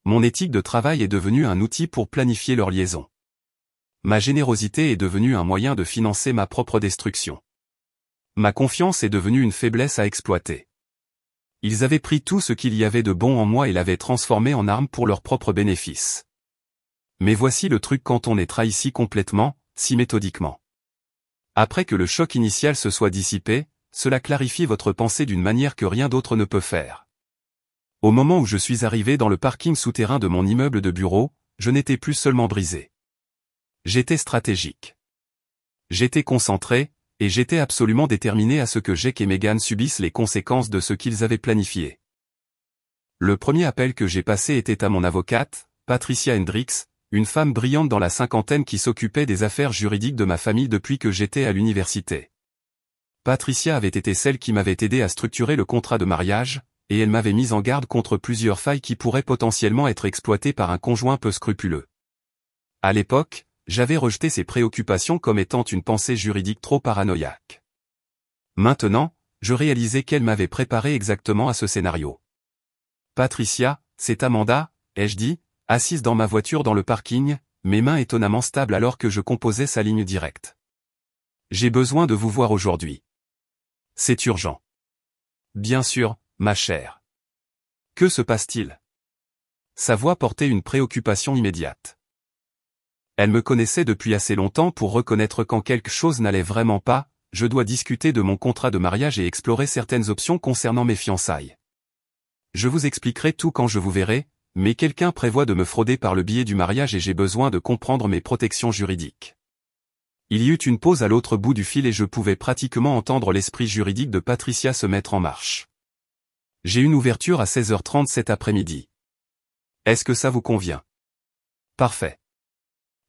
Mon éthique de travail est devenue un outil pour planifier leur liaison. Ma générosité est devenue un moyen de financer ma propre destruction. Ma confiance est devenue une faiblesse à exploiter. Ils avaient pris tout ce qu'il y avait de bon en moi et l'avaient transformé en arme pour leur propre bénéfice. Mais voici le truc quand on est trahi si complètement, si méthodiquement. Après que le choc initial se soit dissipé, cela clarifie votre pensée d'une manière que rien d'autre ne peut faire. Au moment où je suis arrivé dans le parking souterrain de mon immeuble de bureau, je n'étais plus seulement brisé. J'étais stratégique. J'étais concentré, et j'étais absolument déterminé à ce que Jack et Megan subissent les conséquences de ce qu'ils avaient planifié. Le premier appel que j'ai passé était à mon avocate, Patricia Hendricks, une femme brillante dans la cinquantaine qui s'occupait des affaires juridiques de ma famille depuis que j'étais à l'université. Patricia avait été celle qui m'avait aidé à structurer le contrat de mariage, et elle m'avait mis en garde contre plusieurs failles qui pourraient potentiellement être exploitées par un conjoint peu scrupuleux. À l'époque, j'avais rejeté ces préoccupations comme étant une pensée juridique trop paranoïaque. Maintenant, je réalisais qu'elle m'avait préparé exactement à ce scénario. Patricia, c'est Amanda, ai-je dit, assise dans ma voiture dans le parking, mes mains étonnamment stables alors que je composais sa ligne directe. J'ai besoin de vous voir aujourd'hui. C'est urgent. Bien sûr, ma chère. Que se passe-t-il? Sa voix portait une préoccupation immédiate. Elle me connaissait depuis assez longtemps pour reconnaître quand quelque chose n'allait vraiment pas, je dois discuter de mon contrat de mariage et explorer certaines options concernant mes fiançailles. Je vous expliquerai tout quand je vous verrai, mais quelqu'un prévoit de me frauder par le biais du mariage et j'ai besoin de comprendre mes protections juridiques. Il y eut une pause à l'autre bout du fil et je pouvais pratiquement entendre l'esprit juridique de Patricia se mettre en marche. J'ai une ouverture à 16h30 cet après-midi. Est-ce que ça vous convient? Parfait.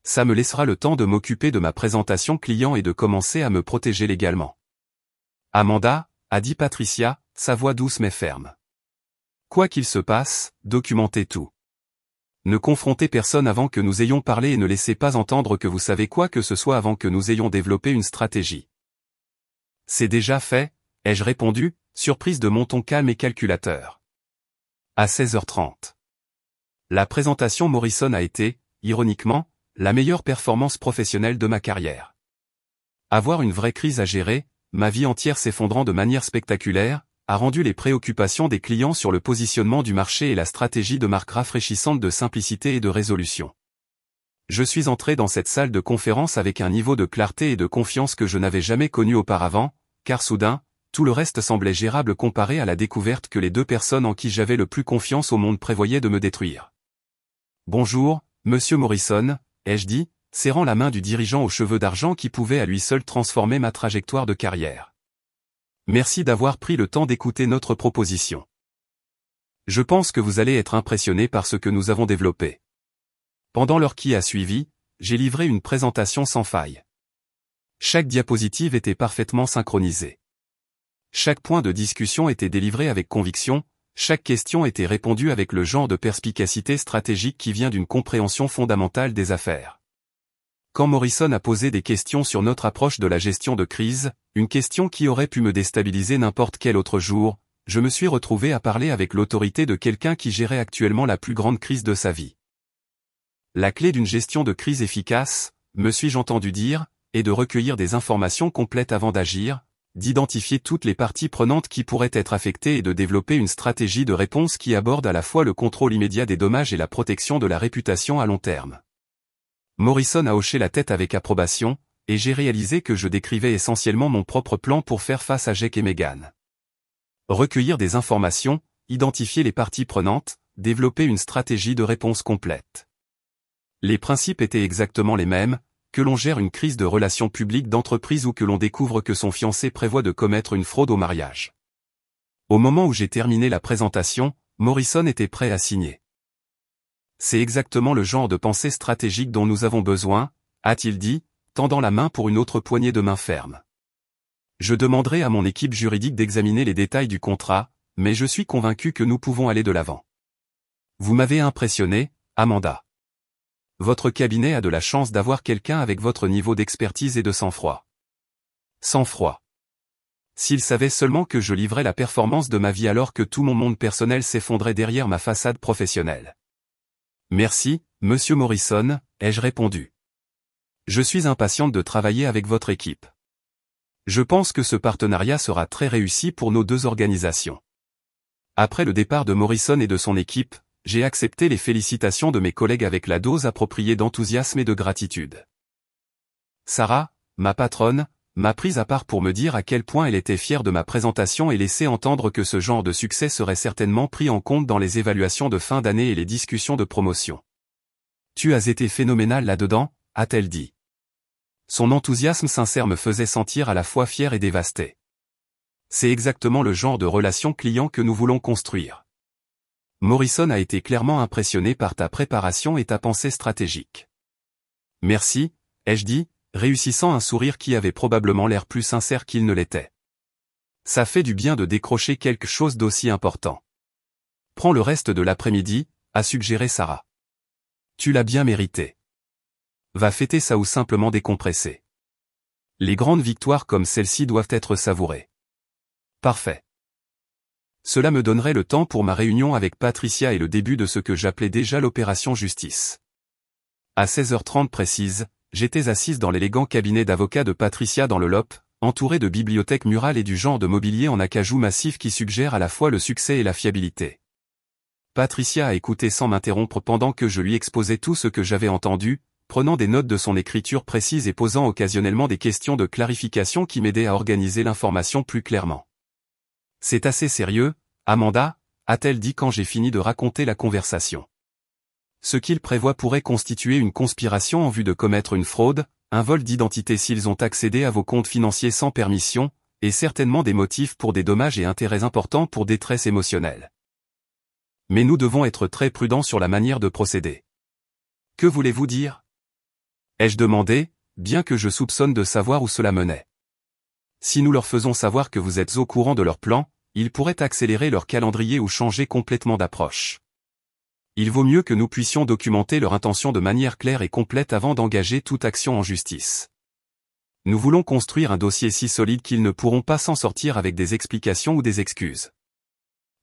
Ça me laissera le temps de m'occuper de ma présentation client et de commencer à me protéger légalement. Amanda, a dit Patricia, sa voix douce mais ferme. Quoi qu'il se passe, documentez tout. Ne confrontez personne avant que nous ayons parlé et ne laissez pas entendre que vous savez quoi que ce soit avant que nous ayons développé une stratégie. C'est déjà fait, ai-je répondu, surprise de mon ton calme et calculateur. À 16h30. La présentation Morrison a été, ironiquement, la meilleure performance professionnelle de ma carrière. Avoir une vraie crise à gérer, ma vie entière s'effondrant de manière spectaculaire, a rendu les préoccupations des clients sur le positionnement du marché et la stratégie de marque rafraîchissante de simplicité et de résolution. Je suis entré dans cette salle de conférence avec un niveau de clarté et de confiance que je n'avais jamais connu auparavant, car soudain, tout le reste semblait gérable comparé à la découverte que les deux personnes en qui j'avais le plus confiance au monde prévoyaient de me détruire. Bonjour, Monsieur Morrison, ai-je dit, serrant la main du dirigeant aux cheveux d'argent qui pouvait à lui seul transformer ma trajectoire de carrière. Merci d'avoir pris le temps d'écouter notre proposition. Je pense que vous allez être impressionné par ce que nous avons développé. Pendant l'heure qui a suivi, j'ai livré une présentation sans faille. Chaque diapositive était parfaitement synchronisée. Chaque point de discussion était délivré avec conviction, chaque question était répondue avec le genre de perspicacité stratégique qui vient d'une compréhension fondamentale des affaires. Quand Morrison a posé des questions sur notre approche de la gestion de crise, une question qui aurait pu me déstabiliser n'importe quel autre jour, je me suis retrouvé à parler avec l'autorité de quelqu'un qui gérait actuellement la plus grande crise de sa vie. La clé d'une gestion de crise efficace, me suis-je entendu dire, est de recueillir des informations complètes avant d'agir, d'identifier toutes les parties prenantes qui pourraient être affectées et de développer une stratégie de réponse qui aborde à la fois le contrôle immédiat des dommages et la protection de la réputation à long terme. Morrison a hoché la tête avec approbation, et j'ai réalisé que je décrivais essentiellement mon propre plan pour faire face à Jake et Meghan. Recueillir des informations, identifier les parties prenantes, développer une stratégie de réponse complète. Les principes étaient exactement les mêmes, que l'on gère une crise de relations publiques d'entreprise ou que l'on découvre que son fiancé prévoit de commettre une fraude au mariage. Au moment où j'ai terminé la présentation, Morrison était prêt à signer. C'est exactement le genre de pensée stratégique dont nous avons besoin, a-t-il dit, tendant la main pour une autre poignée de main ferme. Je demanderai à mon équipe juridique d'examiner les détails du contrat, mais je suis convaincu que nous pouvons aller de l'avant. Vous m'avez impressionné, Amanda. Votre cabinet a de la chance d'avoir quelqu'un avec votre niveau d'expertise et de sang-froid. Sang-froid. S'il savait seulement que je livrais la performance de ma vie alors que tout mon monde personnel s'effondrait derrière ma façade professionnelle. Merci, Monsieur Morrison, ai-je répondu. Je suis impatiente de travailler avec votre équipe. Je pense que ce partenariat sera très réussi pour nos deux organisations. Après le départ de Morrison et de son équipe, j'ai accepté les félicitations de mes collègues avec la dose appropriée d'enthousiasme et de gratitude. Sarah, ma patronne, m'a prise à part pour me dire à quel point elle était fière de ma présentation et laisser entendre que ce genre de succès serait certainement pris en compte dans les évaluations de fin d'année et les discussions de promotion. Tu as été phénoménal là-dedans, a-t-elle dit. Son enthousiasme sincère me faisait sentir à la fois fier et dévasté. C'est exactement le genre de relation client que nous voulons construire. Morrison a été clairement impressionné par ta préparation et ta pensée stratégique. Merci, ai-je dit, réussissant un sourire qui avait probablement l'air plus sincère qu'il ne l'était. Ça fait du bien de décrocher quelque chose d'aussi important. Prends le reste de l'après-midi, a suggéré Sarah. Tu l'as bien mérité. Va fêter ça ou simplement décompresser. Les grandes victoires comme celle-ci doivent être savourées. Parfait. Cela me donnerait le temps pour ma réunion avec Patricia et le début de ce que j'appelais déjà l'opération justice. À 16h30 précise, j'étais assise dans l'élégant cabinet d'avocat de Patricia dans le LOP, entouré de bibliothèques murales et du genre de mobilier en acajou massif qui suggère à la fois le succès et la fiabilité. Patricia a écouté sans m'interrompre pendant que je lui exposais tout ce que j'avais entendu, prenant des notes de son écriture précise et posant occasionnellement des questions de clarification qui m'aidaient à organiser l'information plus clairement. « C'est assez sérieux, Amanda ?» a-t-elle dit quand j'ai fini de raconter la conversation. Ce qu'il prévoit pourrait constituer une conspiration en vue de commettre une fraude, un vol d'identité s'ils ont accédé à vos comptes financiers sans permission, et certainement des motifs pour des dommages et intérêts importants pour détresse émotionnelle. Mais nous devons être très prudents sur la manière de procéder. Que voulez-vous dire ? Ai-je demandé, bien que je soupçonne de savoir où cela menait. Si nous leur faisons savoir que vous êtes au courant de leur plan, ils pourraient accélérer leur calendrier ou changer complètement d'approche. Il vaut mieux que nous puissions documenter leur intention de manière claire et complète avant d'engager toute action en justice. Nous voulons construire un dossier si solide qu'ils ne pourront pas s'en sortir avec des explications ou des excuses.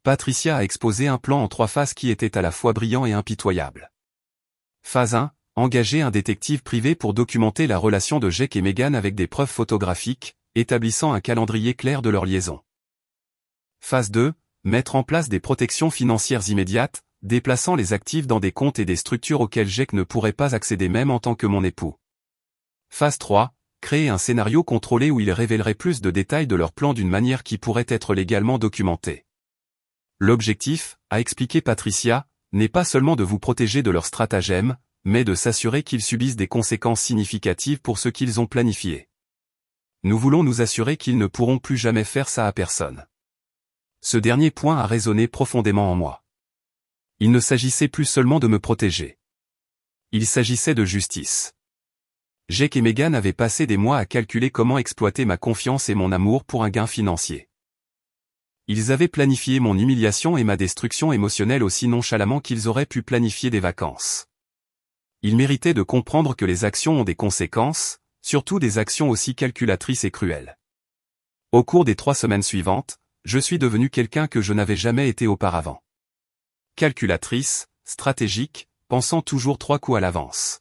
Patricia a exposé un plan en 3 phases qui était à la fois brillant et impitoyable. Phase 1. Engager un détective privé pour documenter la relation de Jake et Meghan avec des preuves photographiques, établissant un calendrier clair de leur liaison. Phase 2. Mettre en place des protections financières immédiates, déplaçant les actifs dans des comptes et des structures auxquelles Jake ne pourrait pas accéder même en tant que mon époux. Phase 3. Créer un scénario contrôlé où ils révéleraient plus de détails de leur plan d'une manière qui pourrait être légalement documentée. L'objectif, a expliqué Patricia, n'est pas seulement de vous protéger de leur stratagème, mais de s'assurer qu'ils subissent des conséquences significatives pour ce qu'ils ont planifié. Nous voulons nous assurer qu'ils ne pourront plus jamais faire ça à personne. Ce dernier point a résonné profondément en moi. Il ne s'agissait plus seulement de me protéger. Il s'agissait de justice. Jake et Meghan avaient passé des mois à calculer comment exploiter ma confiance et mon amour pour un gain financier. Ils avaient planifié mon humiliation et ma destruction émotionnelle aussi nonchalamment qu'ils auraient pu planifier des vacances. Ils méritaient de comprendre que les actions ont des conséquences, surtout des actions aussi calculatrices et cruelles. Au cours des 3 semaines suivantes, je suis devenu quelqu'un que je n'avais jamais été auparavant. Calculatrice, stratégique, pensant toujours 3 coups à l'avance.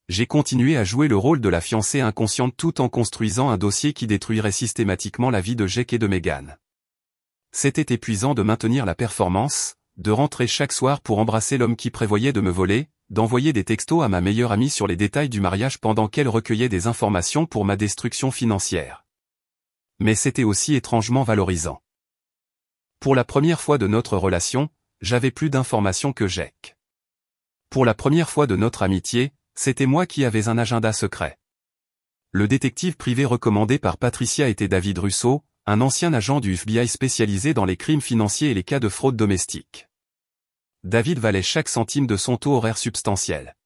J'ai continué à jouer le rôle de la fiancée inconsciente tout en construisant un dossier qui détruirait systématiquement la vie de Jake et de Meghan. C'était épuisant de maintenir la performance, de rentrer chaque soir pour embrasser l'homme qui prévoyait de me voler, d'envoyer des textos à ma meilleure amie sur les détails du mariage pendant qu'elle recueillait des informations pour ma destruction financière. Mais c'était aussi étrangement valorisant. Pour la première fois de notre relation, j'avais plus d'informations que Jake. Pour la première fois de notre amitié, c'était moi qui avais un agenda secret. Le détective privé recommandé par Patricia était David Russo, un ancien agent du FBI spécialisé dans les crimes financiers et les cas de fraude domestique. David valait chaque centime de son taux horaire substantiel.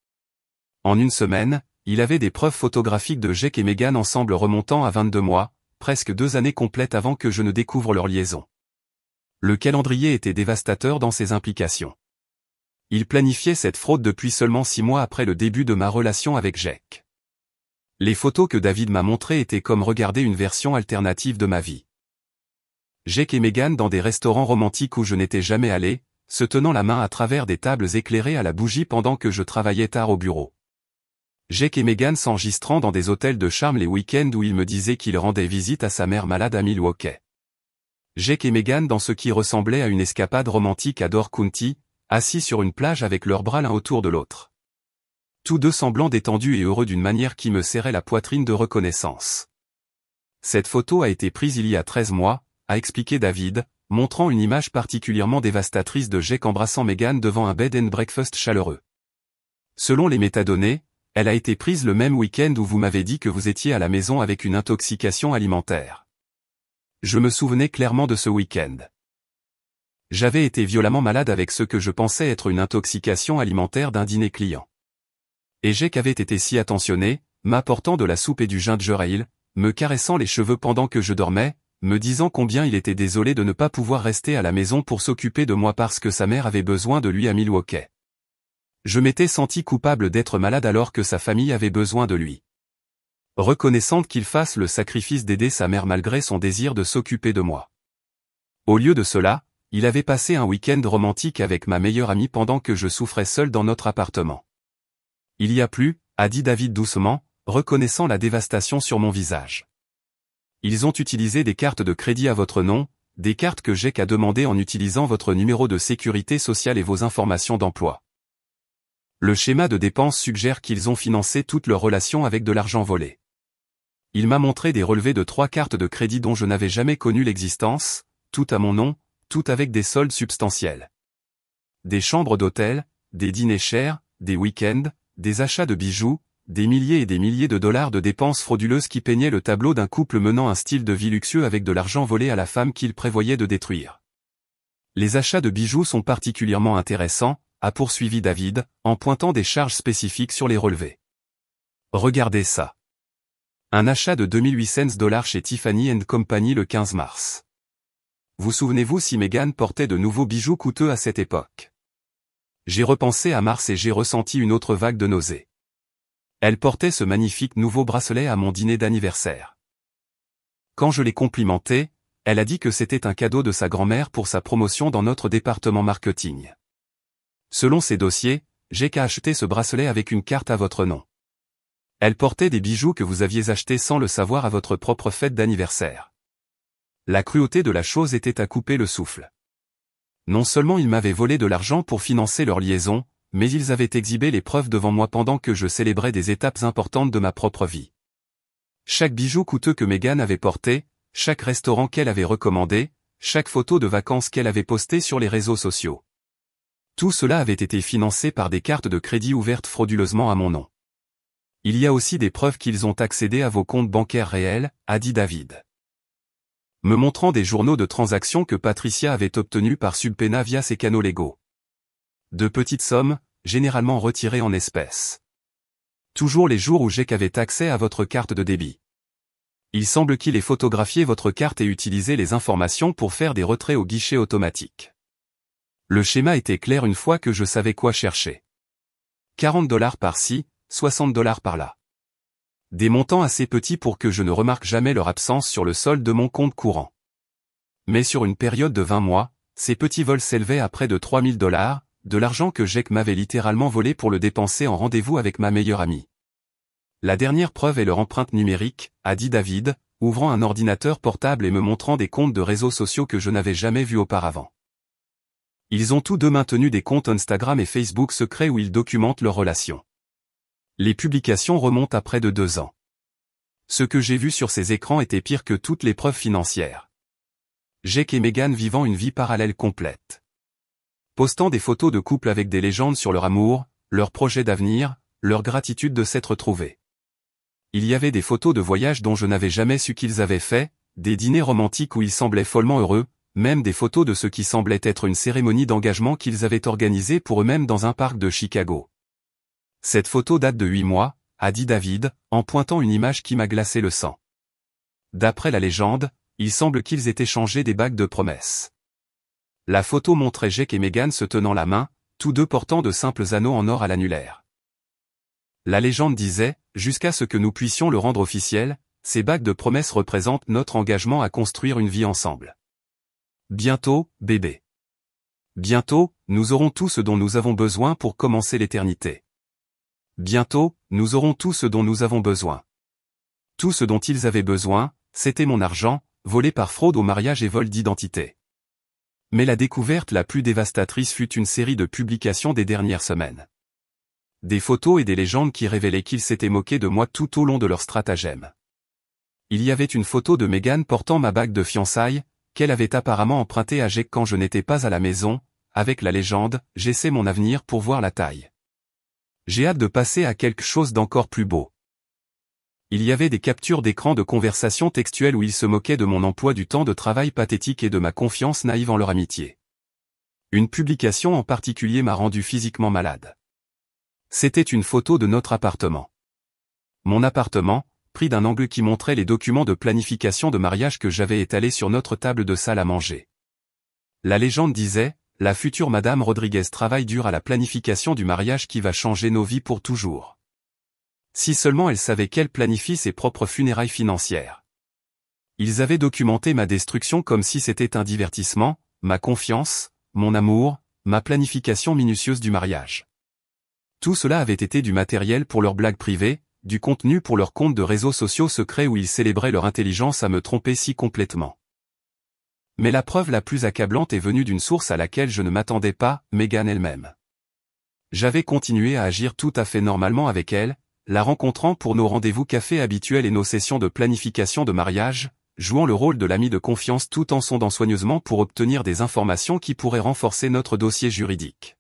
En une semaine, il avait des preuves photographiques de Jake et Meghan ensemble remontant à 22 mois, presque 2 années complètes avant que je ne découvre leur liaison. Le calendrier était dévastateur dans ses implications. Il planifiait cette fraude depuis seulement 6 mois après le début de ma relation avec Jake. Les photos que David m'a montrées étaient comme regarder une version alternative de ma vie. Jake et Meghan dans des restaurants romantiques où je n'étais jamais allé, se tenant la main à travers des tables éclairées à la bougie pendant que je travaillais tard au bureau. Jake et Meghan s'enregistrant dans des hôtels de charme les week-ends où il me disait qu'il rendait visite à sa mère malade à Milwaukee. Jake et Meghan dans ce qui ressemblait à une escapade romantique à Door County, assis sur une plage avec leurs bras l'un autour de l'autre. Tous deux semblant détendus et heureux d'une manière qui me serrait la poitrine de reconnaissance. Cette photo a été prise il y a 13 mois, a expliqué David, montrant une image particulièrement dévastatrice de Jake embrassant Meghan devant un bed and breakfast chaleureux. Selon les métadonnées, elle a été prise le même week-end où vous m'avez dit que vous étiez à la maison avec une intoxication alimentaire. Je me souvenais clairement de ce week-end. J'avais été violemment malade avec ce que je pensais être une intoxication alimentaire d'un dîner client. Et Jake avait été si attentionné, m'apportant de la soupe et du ginger ale, me caressant les cheveux pendant que je dormais, me disant combien il était désolé de ne pas pouvoir rester à la maison pour s'occuper de moi parce que sa mère avait besoin de lui à Milwaukee. Je m'étais senti coupable d'être malade alors que sa famille avait besoin de lui. Reconnaissante qu'il fasse le sacrifice d'aider sa mère malgré son désir de s'occuper de moi. Au lieu de cela, il avait passé un week-end romantique avec ma meilleure amie pendant que je souffrais seul dans notre appartement. Il y a plus, a dit David doucement, reconnaissant la dévastation sur mon visage. Ils ont utilisé des cartes de crédit à votre nom, des cartes que Jake a demandées en utilisant votre numéro de sécurité sociale et vos informations d'emploi. Le schéma de dépenses suggère qu'ils ont financé toute leur relation avec de l'argent volé. Il m'a montré des relevés de 3 cartes de crédit dont je n'avais jamais connu l'existence, toutes à mon nom, toutes avec des soldes substantiels. Des chambres d'hôtel, des dîners chers, des week-ends, des achats de bijoux, des milliers et des milliers de dollars de dépenses frauduleuses qui peignaient le tableau d'un couple menant un style de vie luxueux avec de l'argent volé à la femme qu'il prévoyait de détruire. Les achats de bijoux sont particulièrement intéressants, a poursuivi David, en pointant des charges spécifiques sur les relevés. Regardez ça. Un achat de 2800 $ chez Tiffany & Company le 15 mars. Vous souvenez-vous si Meghan portait de nouveaux bijoux coûteux à cette époque? J'ai repensé à mars et j'ai ressenti une autre vague de nausées. Elle portait ce magnifique nouveau bracelet à mon dîner d'anniversaire. Quand je l'ai complimenté, elle a dit que c'était un cadeau de sa grand-mère pour sa promotion dans notre département marketing. Selon ses dossiers, j'ai qu'à acheter ce bracelet avec une carte à votre nom. Elle portait des bijoux que vous aviez achetés sans le savoir à votre propre fête d'anniversaire. La cruauté de la chose était à couper le souffle. Non seulement ils m'avaient volé de l'argent pour financer leur liaison, mais ils avaient exhibé les preuves devant moi pendant que je célébrais des étapes importantes de ma propre vie. Chaque bijou coûteux que Meghan avait porté, chaque restaurant qu'elle avait recommandé, chaque photo de vacances qu'elle avait postée sur les réseaux sociaux. Tout cela avait été financé par des cartes de crédit ouvertes frauduleusement à mon nom. Il y a aussi des preuves qu'ils ont accédé à vos comptes bancaires réels, a dit David. Me montrant des journaux de transactions que Patricia avait obtenus par subpoena via ses canaux légaux. De petites sommes, généralement retirées en espèces. Toujours les jours où Jake avait accès à votre carte de débit. Il semble qu'il ait photographié votre carte et utilisé les informations pour faire des retraits au guichet automatique. Le schéma était clair une fois que je savais quoi chercher. 40 $ par-ci, 60 $ par-là. Des montants assez petits pour que je ne remarque jamais leur absence sur le solde de mon compte courant. Mais sur une période de 20 mois, ces petits vols s'élevaient à près de 3000 $, de l'argent que Jake m'avait littéralement volé pour le dépenser en rendez-vous avec ma meilleure amie. La dernière preuve est leur empreinte numérique, a dit David, ouvrant un ordinateur portable et me montrant des comptes de réseaux sociaux que je n'avais jamais vus auparavant. Ils ont tous deux maintenu des comptes Instagram et Facebook secrets où ils documentent leurs relations. Les publications remontent à près de 2 ans. Ce que j'ai vu sur ces écrans était pire que toutes les preuves financières. Jake et Meghan vivant une vie parallèle complète. Postant des photos de couple avec des légendes sur leur amour, leurs projets d'avenir, leur gratitude de s'être trouvés. Il y avait des photos de voyages dont je n'avais jamais su qu'ils avaient fait, des dîners romantiques où ils semblaient follement heureux, même des photos de ce qui semblait être une cérémonie d'engagement qu'ils avaient organisée pour eux-mêmes dans un parc de Chicago. Cette photo date de 8 mois, a dit David, en pointant une image qui m'a glacé le sang. D'après la légende, il semble qu'ils aient échangé des bagues de promesses. La photo montrait Jake et Meghan se tenant la main, tous deux portant de simples anneaux en or à l'annulaire. La légende disait, jusqu'à ce que nous puissions le rendre officiel, ces bagues de promesses représentent notre engagement à construire une vie ensemble. Bientôt, bébé. Bientôt, nous aurons tout ce dont nous avons besoin pour commencer l'éternité. Bientôt, nous aurons tout ce dont nous avons besoin. Tout ce dont ils avaient besoin, c'était mon argent, volé par fraude au mariage et vol d'identité. Mais la découverte la plus dévastatrice fut une série de publications des dernières semaines. Des photos et des légendes qui révélaient qu'ils s'étaient moqués de moi tout au long de leur stratagème. Il y avait une photo de Meghan portant ma bague de fiançailles, qu'elle avait apparemment empruntée à Jake quand je n'étais pas à la maison, avec la légende « J'essaie mon avenir pour voir la taille ». J'ai hâte de passer à quelque chose d'encore plus beau. Il y avait des captures d'écran de conversations textuelles où ils se moquaient de mon emploi du temps de travail pathétique et de ma confiance naïve en leur amitié. Une publication en particulier m'a rendu physiquement malade. C'était une photo de notre appartement. Mon appartement, pris d'un angle qui montrait les documents de planification de mariage que j'avais étalés sur notre table de salle à manger. La légende disait, la future Madame Rodriguez travaille dur à la planification du mariage qui va changer nos vies pour toujours. Si seulement elle savait qu'elle planifie ses propres funérailles financières. Ils avaient documenté ma destruction comme si c'était un divertissement, ma confiance, mon amour, ma planification minutieuse du mariage. Tout cela avait été du matériel pour leurs blagues privées, du contenu pour leurs comptes de réseaux sociaux secrets où ils célébraient leur intelligence à me tromper si complètement. Mais la preuve la plus accablante est venue d'une source à laquelle je ne m'attendais pas, Meghan elle-même. J'avais continué à agir tout à fait normalement avec elle, la rencontrant pour nos rendez-vous café habituels et nos sessions de planification de mariage, jouant le rôle de l'ami de confiance tout en sondant soigneusement pour obtenir des informations qui pourraient renforcer notre dossier juridique.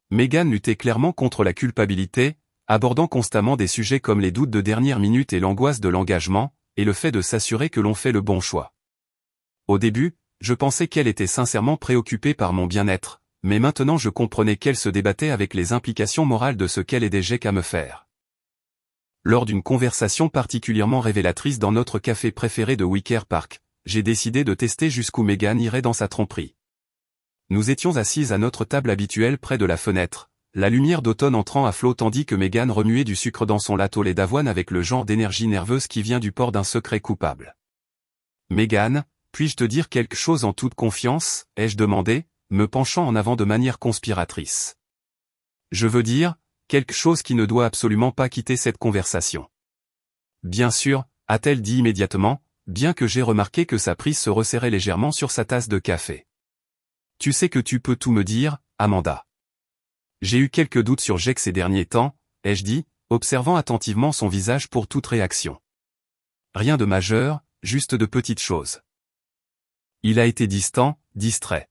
Megan luttait clairement contre la culpabilité, abordant constamment des sujets comme les doutes de dernière minute et l'angoisse de l'engagement, et le fait de s'assurer que l'on fait le bon choix. Au début, je pensais qu'elle était sincèrement préoccupée par mon bien-être, mais maintenant je comprenais qu'elle se débattait avec les implications morales de ce qu'elle aidait Jake à me faire. Lors d'une conversation particulièrement révélatrice dans notre café préféré de Wicker Park, j'ai décidé de tester jusqu'où Megan irait dans sa tromperie. Nous étions assises à notre table habituelle près de la fenêtre, la lumière d'automne entrant à flot tandis que Megan remuait du sucre dans son latte au lait d'avoine avec le genre d'énergie nerveuse qui vient du port d'un secret coupable. « Megan, puis-je te dire quelque chose en toute confiance ?» ai-je demandé, me penchant en avant de manière conspiratrice. « Je veux dire, quelque chose qui ne doit absolument pas quitter cette conversation. » « Bien sûr, » a-t-elle dit immédiatement, bien que j'ai remarqué que sa prise se resserrait légèrement sur sa tasse de café. « Tu sais que tu peux tout me dire, Amanda. » J'ai eu quelques doutes sur Jake ces derniers temps, ai-je dit, observant attentivement son visage pour toute réaction. Rien de majeur, juste de petites choses. Il a été distant, distrait.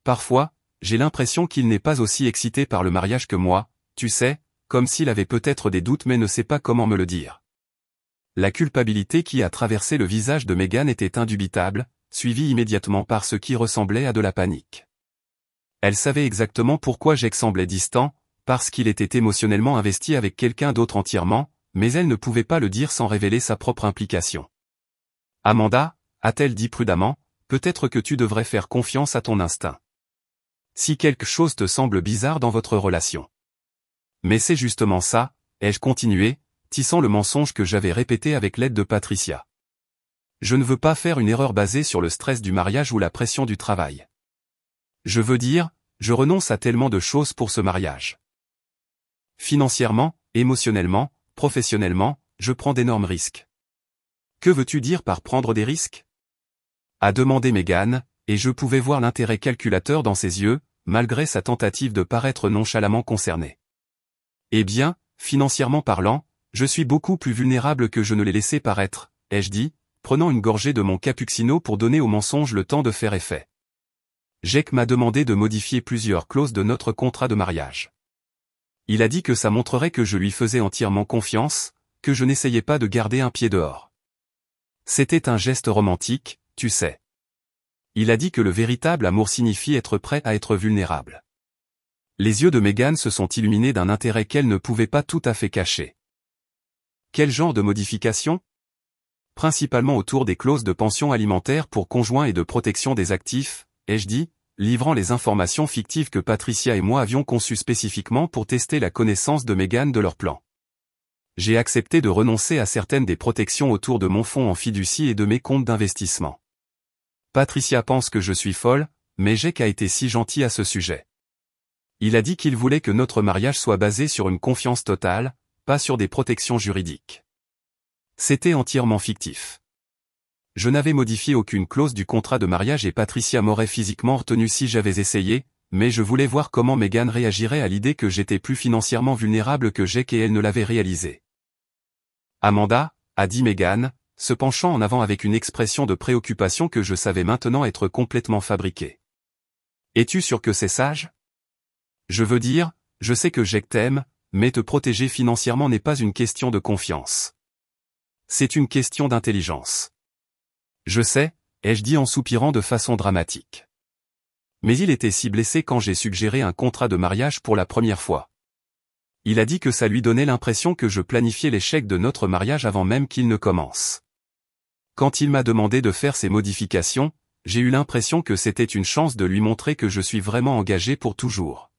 Parfois, j'ai l'impression qu'il n'est pas aussi excité par le mariage que moi, tu sais, comme s'il avait peut-être des doutes mais ne sait pas comment me le dire. La culpabilité qui a traversé le visage de Megan était indubitable, suivie immédiatement par ce qui ressemblait à de la panique. Elle savait exactement pourquoi Jake semblait distant, parce qu'il était émotionnellement investi avec quelqu'un d'autre entièrement, mais elle ne pouvait pas le dire sans révéler sa propre implication. « Amanda, » a-t-elle dit prudemment, « peut-être que tu devrais faire confiance à ton instinct. Si quelque chose te semble bizarre dans votre relation. » Mais c'est justement ça, ai-je continué, tissant le mensonge que j'avais répété avec l'aide de Patricia. Je ne veux pas faire une erreur basée sur le stress du mariage ou la pression du travail. Je veux dire, je renonce à tellement de choses pour ce mariage. Financièrement, émotionnellement, professionnellement, je prends d'énormes risques. Que veux-tu dire par prendre des risques ? A demandé Megan, et je pouvais voir l'intérêt calculateur dans ses yeux, malgré sa tentative de paraître nonchalamment concernée. Eh bien, financièrement parlant, je suis beaucoup plus vulnérable que je ne l'ai laissé paraître, ai-je dit, prenant une gorgée de mon cappuccino pour donner au mensonge le temps de faire effet. Jake m'a demandé de modifier plusieurs clauses de notre contrat de mariage. Il a dit que ça montrerait que je lui faisais entièrement confiance, que je n'essayais pas de garder un pied dehors. C'était un geste romantique, tu sais. Il a dit que le véritable amour signifie être prêt à être vulnérable. Les yeux de Megan se sont illuminés d'un intérêt qu'elle ne pouvait pas tout à fait cacher. Quel genre de modification ? Principalement autour des clauses de pension alimentaire pour conjoints et de protection des actifs, ai-je dit, livrant les informations fictives que Patricia et moi avions conçues spécifiquement pour tester la connaissance de Megan de leur plan. J'ai accepté de renoncer à certaines des protections autour de mon fonds en fiducie et de mes comptes d'investissement. Patricia pense que je suis folle, mais Jake a été si gentil à ce sujet. Il a dit qu'il voulait que notre mariage soit basé sur une confiance totale, pas sur des protections juridiques. C'était entièrement fictif. Je n'avais modifié aucune clause du contrat de mariage et Patricia m'aurait physiquement retenu si j'avais essayé, mais je voulais voir comment Megan réagirait à l'idée que j'étais plus financièrement vulnérable que Jake et elle ne l'avait réalisé. Amanda, a dit Megan, se penchant en avant avec une expression de préoccupation que je savais maintenant être complètement fabriquée. Es-tu sûr que c'est sage ? Je veux dire, je sais que Jake t'aime, mais te protéger financièrement n'est pas une question de confiance. C'est une question d'intelligence. Je sais, ai-je dit en soupirant de façon dramatique. Mais il était si blessé quand j'ai suggéré un contrat de mariage pour la première fois. Il a dit que ça lui donnait l'impression que je planifiais l'échec de notre mariage avant même qu'il ne commence. Quand il m'a demandé de faire ces modifications, j'ai eu l'impression que c'était une chance de lui montrer que je suis vraiment engagé pour toujours.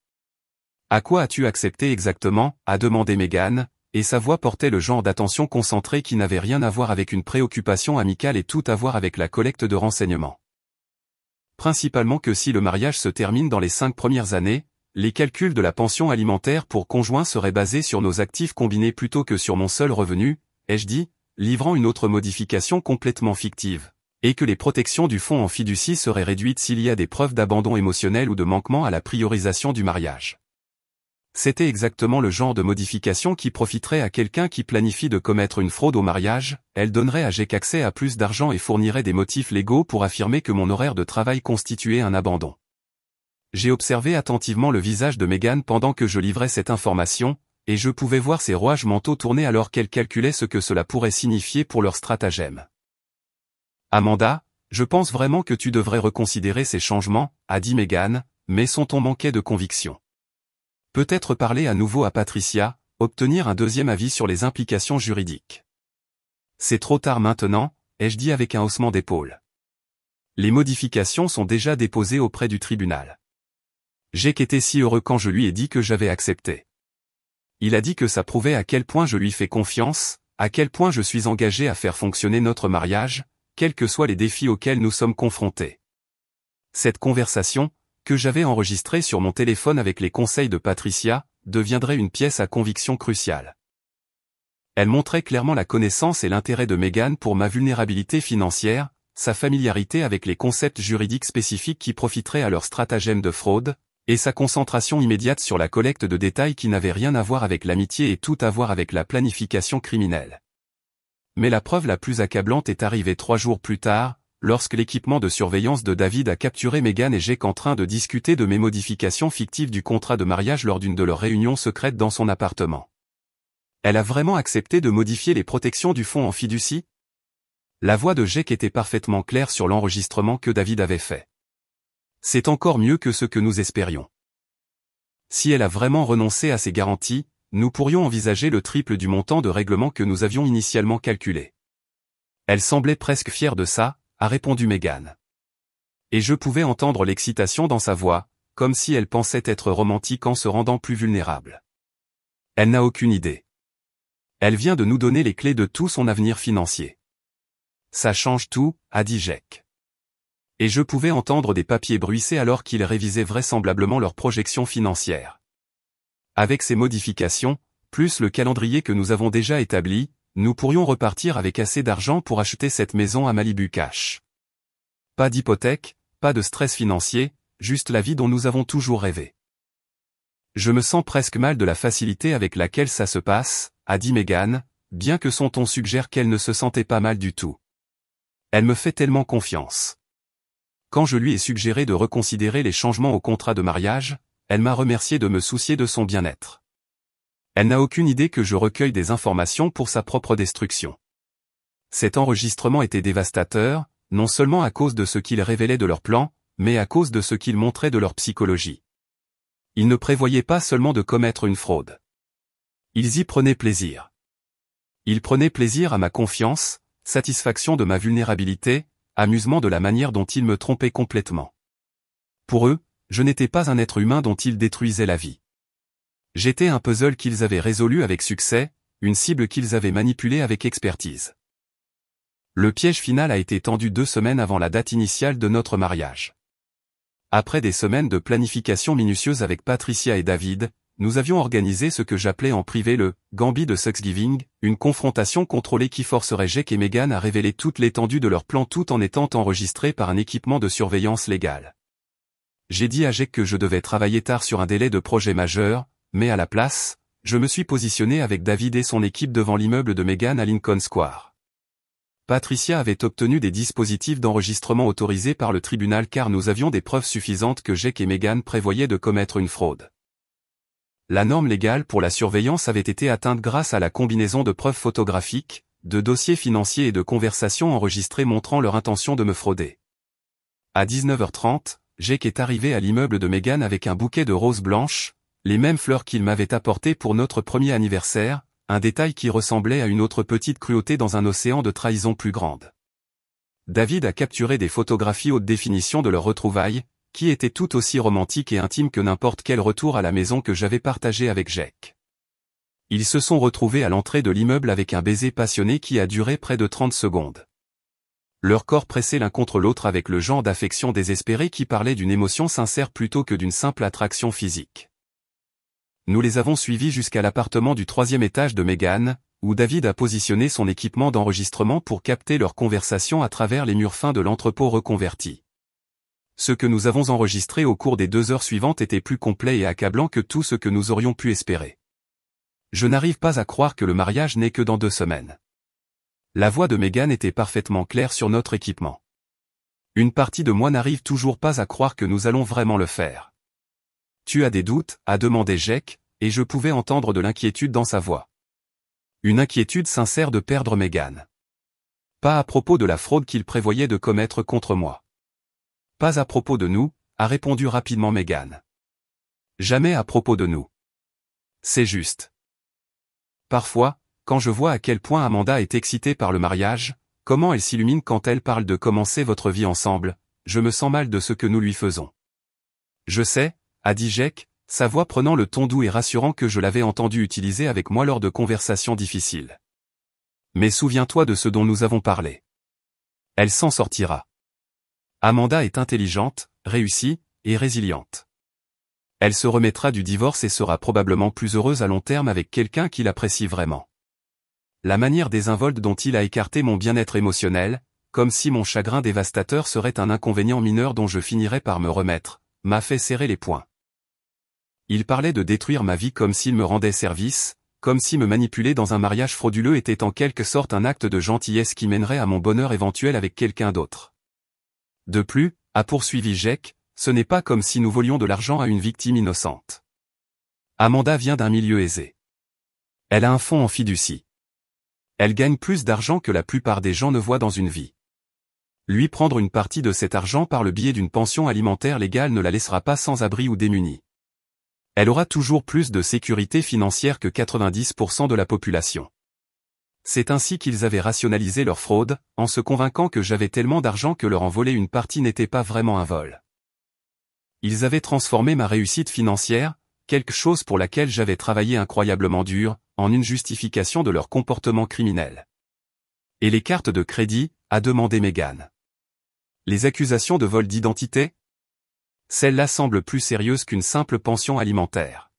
À quoi as-tu accepté exactement ? A demandé Megan, et sa voix portait le genre d'attention concentrée qui n'avait rien à voir avec une préoccupation amicale et tout à voir avec la collecte de renseignements. Principalement que si le mariage se termine dans les 5 premières années, les calculs de la pension alimentaire pour conjoint seraient basés sur nos actifs combinés plutôt que sur mon seul revenu, ai-je dit, livrant une autre modification complètement fictive, et que les protections du fonds en fiducie seraient réduites s'il y a des preuves d'abandon émotionnel ou de manquement à la priorisation du mariage. C'était exactement le genre de modification qui profiterait à quelqu'un qui planifie de commettre une fraude au mariage. Elle donnerait à Jake accès à plus d'argent et fournirait des motifs légaux pour affirmer que mon horaire de travail constituait un abandon. J'ai observé attentivement le visage de Meghan pendant que je livrais cette information, et je pouvais voir ses rouages mentaux tourner alors qu'elle calculait ce que cela pourrait signifier pour leur stratagème. Amanda, je pense vraiment que tu devrais reconsidérer ces changements, a dit Meghan, mais son ton manquait de conviction. Peut-être parler à nouveau à Patricia, obtenir un deuxième avis sur les implications juridiques. C'est trop tard maintenant, ai-je dit avec un haussement d'épaule. Les modifications sont déjà déposées auprès du tribunal. Jake était si heureux quand je lui ai dit que j'avais accepté. Il a dit que ça prouvait à quel point je lui fais confiance, à quel point je suis engagé à faire fonctionner notre mariage, quels que soient les défis auxquels nous sommes confrontés. Cette conversation, que j'avais enregistrée sur mon téléphone avec les conseils de Patricia, deviendrait une pièce à conviction cruciale. Elle montrait clairement la connaissance et l'intérêt de Meghan pour ma vulnérabilité financière, sa familiarité avec les concepts juridiques spécifiques qui profiteraient à leur stratagème de fraude, et sa concentration immédiate sur la collecte de détails qui n'avaient rien à voir avec l'amitié et tout à voir avec la planification criminelle. Mais la preuve la plus accablante est arrivée 3 jours plus tard, lorsque l'équipement de surveillance de David a capturé Meghan et Jake en train de discuter de mes modifications fictives du contrat de mariage lors d'une de leurs réunions secrètes dans son appartement. Elle a vraiment accepté de modifier les protections du fonds en fiducie? La voix de Jake était parfaitement claire sur l'enregistrement que David avait fait. C'est encore mieux que ce que nous espérions. Si elle a vraiment renoncé à ses garanties, nous pourrions envisager le triple du montant de règlement que nous avions initialement calculé. Elle semblait presque fière de ça, a répondu Meghan. Et je pouvais entendre l'excitation dans sa voix, comme si elle pensait être romantique en se rendant plus vulnérable. Elle n'a aucune idée. Elle vient de nous donner les clés de tout son avenir financier. Ça change tout, a dit Jake. Et je pouvais entendre des papiers bruisser alors qu'ils révisaient vraisemblablement leurs projections financières. Avec ces modifications, plus le calendrier que nous avons déjà établi, nous pourrions repartir avec assez d'argent pour acheter cette maison à Malibu Cash. Pas d'hypothèque, pas de stress financier, juste la vie dont nous avons toujours rêvé. Je me sens presque mal de la facilité avec laquelle ça se passe, a dit Meghan, bien que son ton suggère qu'elle ne se sentait pas mal du tout. Elle me fait tellement confiance. Quand je lui ai suggéré de reconsidérer les changements au contrat de mariage, elle m'a remercié de me soucier de son bien-être. Elle n'a aucune idée que je recueille des informations pour sa propre destruction. Cet enregistrement était dévastateur, non seulement à cause de ce qu'il révélait de leur plan, mais à cause de ce qu'il montrait de leur psychologie. Ils ne prévoyaient pas seulement de commettre une fraude. Ils y prenaient plaisir. Ils prenaient plaisir à ma confiance, satisfaction de ma vulnérabilité, amusement de la manière dont ils me trompaient complètement. Pour eux, je n'étais pas un être humain dont ils détruisaient la vie. J'étais un puzzle qu'ils avaient résolu avec succès, une cible qu'ils avaient manipulée avec expertise. Le piège final a été tendu 2 semaines avant la date initiale de notre mariage. Après des semaines de planification minutieuse avec Patricia et David, nous avions organisé ce que j'appelais en privé le « Gambit de Thanksgiving », une confrontation contrôlée qui forcerait Jake et Meghan à révéler toute l'étendue de leur plan tout en étant enregistrés par un équipement de surveillance légale. J'ai dit à Jake que je devais travailler tard sur un délai de projet majeur, mais à la place, je me suis positionné avec David et son équipe devant l'immeuble de Meghan à Lincoln Square. Patricia avait obtenu des dispositifs d'enregistrement autorisés par le tribunal car nous avions des preuves suffisantes que Jake et Meghan prévoyaient de commettre une fraude. La norme légale pour la surveillance avait été atteinte grâce à la combinaison de preuves photographiques, de dossiers financiers et de conversations enregistrées montrant leur intention de me frauder. À 19h30, Jake est arrivé à l'immeuble de Meghan avec un bouquet de roses blanches, les mêmes fleurs qu'il m'avait apportées pour notre premier anniversaire, un détail qui ressemblait à une autre petite cruauté dans un océan de trahison plus grande. David a capturé des photographies haute définition de leurs retrouvailles, qui étaient tout aussi romantiques et intimes que n'importe quel retour à la maison que j'avais partagé avec Jake. Ils se sont retrouvés à l'entrée de l'immeuble avec un baiser passionné qui a duré près de 30 secondes. Leurs corps pressés l'un contre l'autre avec le genre d'affection désespérée qui parlait d'une émotion sincère plutôt que d'une simple attraction physique. Nous les avons suivis jusqu'à l'appartement du 3e étage de Meghan, où David a positionné son équipement d'enregistrement pour capter leur conversation à travers les murs fins de l'entrepôt reconverti. Ce que nous avons enregistré au cours des 2 heures suivantes était plus complet et accablant que tout ce que nous aurions pu espérer. Je n'arrive pas à croire que le mariage n'est que dans 2 semaines. La voix de Meghan était parfaitement claire sur notre équipement. Une partie de moi n'arrive toujours pas à croire que nous allons vraiment le faire. Tu as des doutes, a demandé Jake, et je pouvais entendre de l'inquiétude dans sa voix. Une inquiétude sincère de perdre Meghan. Pas à propos de la fraude qu'il prévoyait de commettre contre moi. Pas à propos de nous, a répondu rapidement Meghan. Jamais à propos de nous. C'est juste. Parfois, quand je vois à quel point Amanda est excitée par le mariage, comment elle s'illumine quand elle parle de commencer votre vie ensemble, je me sens mal de ce que nous lui faisons. Je sais, a dit Jake, sa voix prenant le ton doux et rassurant que je l'avais entendu utiliser avec moi lors de conversations difficiles. Mais souviens-toi de ce dont nous avons parlé. Elle s'en sortira. Amanda est intelligente, réussie, et résiliente. Elle se remettra du divorce et sera probablement plus heureuse à long terme avec quelqu'un qui l'apprécie vraiment. La manière désinvolte dont il a écarté mon bien-être émotionnel, comme si mon chagrin dévastateur serait un inconvénient mineur dont je finirais par me remettre, m'a fait serrer les poings. Il parlait de détruire ma vie comme s'il me rendait service, comme si me manipuler dans un mariage frauduleux était en quelque sorte un acte de gentillesse qui mènerait à mon bonheur éventuel avec quelqu'un d'autre. De plus, a poursuivi Jake, ce n'est pas comme si nous volions de l'argent à une victime innocente. Amanda vient d'un milieu aisé. Elle a un fonds en fiducie. Elle gagne plus d'argent que la plupart des gens ne voient dans une vie. Lui prendre une partie de cet argent par le biais d'une pension alimentaire légale ne la laissera pas sans abri ou démunie. Elle aura toujours plus de sécurité financière que 90% de la population. C'est ainsi qu'ils avaient rationalisé leur fraude, en se convainquant que j'avais tellement d'argent que leur en voler une partie n'était pas vraiment un vol. Ils avaient transformé ma réussite financière, quelque chose pour laquelle j'avais travaillé incroyablement dur, en une justification de leur comportement criminel. Et les cartes de crédit, a demandé Meghan. Les accusations de vol d'identité? Celle-là semble plus sérieuse qu'une simple pension alimentaire.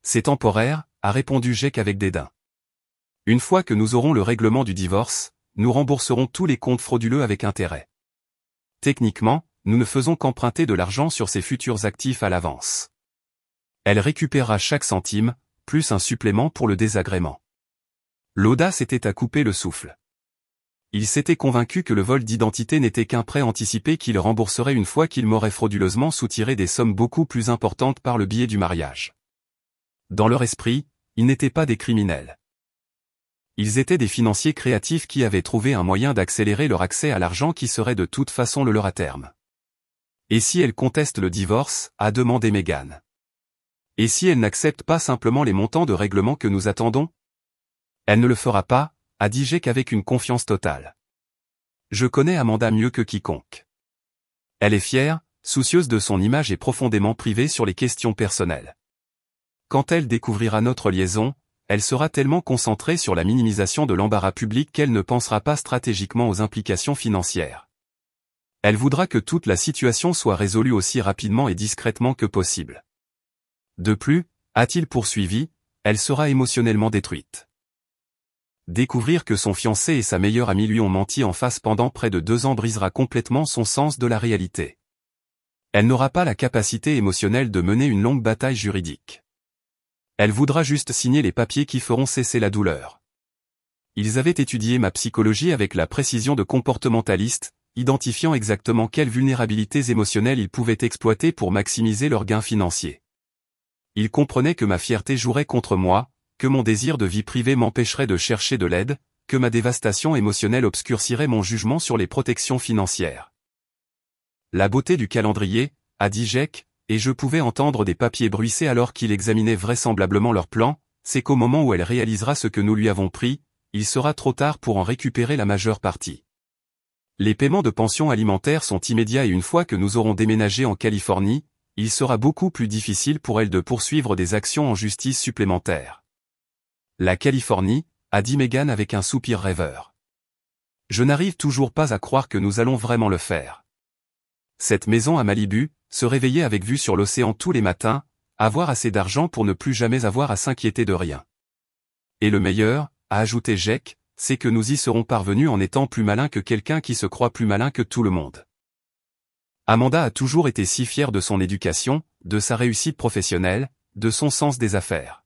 C'est temporaire, a répondu Jake avec dédain. Une fois que nous aurons le règlement du divorce, nous rembourserons tous les comptes frauduleux avec intérêt. Techniquement, nous ne faisons qu'emprunter de l'argent sur ses futurs actifs à l'avance. Elle récupérera chaque centime, plus un supplément pour le désagrément. L'audace était à couper le souffle. Il s'était convaincu que le vol d'identité n'était qu'un prêt anticipé qu'il rembourserait une fois qu'il m'aurait frauduleusement soutiré des sommes beaucoup plus importantes par le biais du mariage. Dans leur esprit, ils n'étaient pas des criminels. Ils étaient des financiers créatifs qui avaient trouvé un moyen d'accélérer leur accès à l'argent qui serait de toute façon le leur à terme. Et si elle conteste le divorce, a demandé Meghan. Et si elle n'accepte pas simplement les montants de règlement que nous attendons? Elle ne le fera pas, a dit Jake avec une confiance totale. Je connais Amanda mieux que quiconque. Elle est fière, soucieuse de son image et profondément privée sur les questions personnelles. Quand elle découvrira notre liaison, elle sera tellement concentrée sur la minimisation de l'embarras public qu'elle ne pensera pas stratégiquement aux implications financières. Elle voudra que toute la situation soit résolue aussi rapidement et discrètement que possible. De plus, a-t-il poursuivi, elle sera émotionnellement détruite. Découvrir que son fiancé et sa meilleure amie lui ont menti en face pendant près de 2 ans brisera complètement son sens de la réalité. Elle n'aura pas la capacité émotionnelle de mener une longue bataille juridique. Elle voudra juste signer les papiers qui feront cesser la douleur. Ils avaient étudié ma psychologie avec la précision de comportementalistes, identifiant exactement quelles vulnérabilités émotionnelles ils pouvaient exploiter pour maximiser leurs gains financiers. Ils comprenaient que ma fierté jouerait contre moi, que mon désir de vie privée m'empêcherait de chercher de l'aide, que ma dévastation émotionnelle obscurcirait mon jugement sur les protections financières. La beauté du calendrier, a dit Jake, et je pouvais entendre des papiers bruisser alors qu'il examinait vraisemblablement leur plan, c'est qu'au moment où elle réalisera ce que nous lui avons pris, il sera trop tard pour en récupérer la majeure partie. Les paiements de pension alimentaire sont immédiats et une fois que nous aurons déménagé en Californie, il sera beaucoup plus difficile pour elle de poursuivre des actions en justice supplémentaires. La Californie, a dit Meghan avec un soupir rêveur. Je n'arrive toujours pas à croire que nous allons vraiment le faire. Cette maison à Malibu, se réveiller avec vue sur l'océan tous les matins, avoir assez d'argent pour ne plus jamais avoir à s'inquiéter de rien. Et le meilleur, a ajouté Jake, c'est que nous y serons parvenus en étant plus malins que quelqu'un qui se croit plus malin que tout le monde. Amanda a toujours été si fière de son éducation, de sa réussite professionnelle, de son sens des affaires.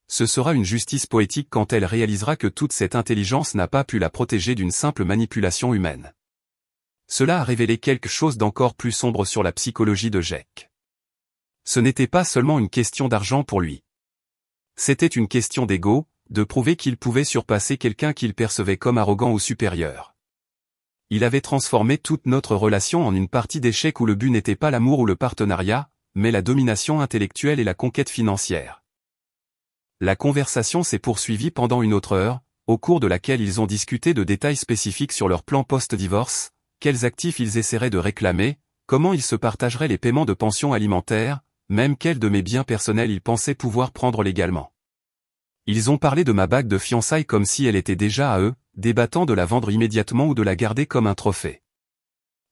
Ce sera une justice poétique quand elle réalisera que toute cette intelligence n'a pas pu la protéger d'une simple manipulation humaine. Cela a révélé quelque chose d'encore plus sombre sur la psychologie de Jake. Ce n'était pas seulement une question d'argent pour lui. C'était une question d'ego, de prouver qu'il pouvait surpasser quelqu'un qu'il percevait comme arrogant ou supérieur. Il avait transformé toute notre relation en une partie d'échec où le but n'était pas l'amour ou le partenariat, mais la domination intellectuelle et la conquête financière. La conversation s'est poursuivie pendant une autre heure, au cours de laquelle ils ont discuté de détails spécifiques sur leur plan post-divorce, quels actifs ils essaieraient de réclamer, comment ils se partageraient les paiements de pension alimentaire, même quels de mes biens personnels ils pensaient pouvoir prendre légalement. Ils ont parlé de ma bague de fiançailles comme si elle était déjà à eux, débattant de la vendre immédiatement ou de la garder comme un trophée.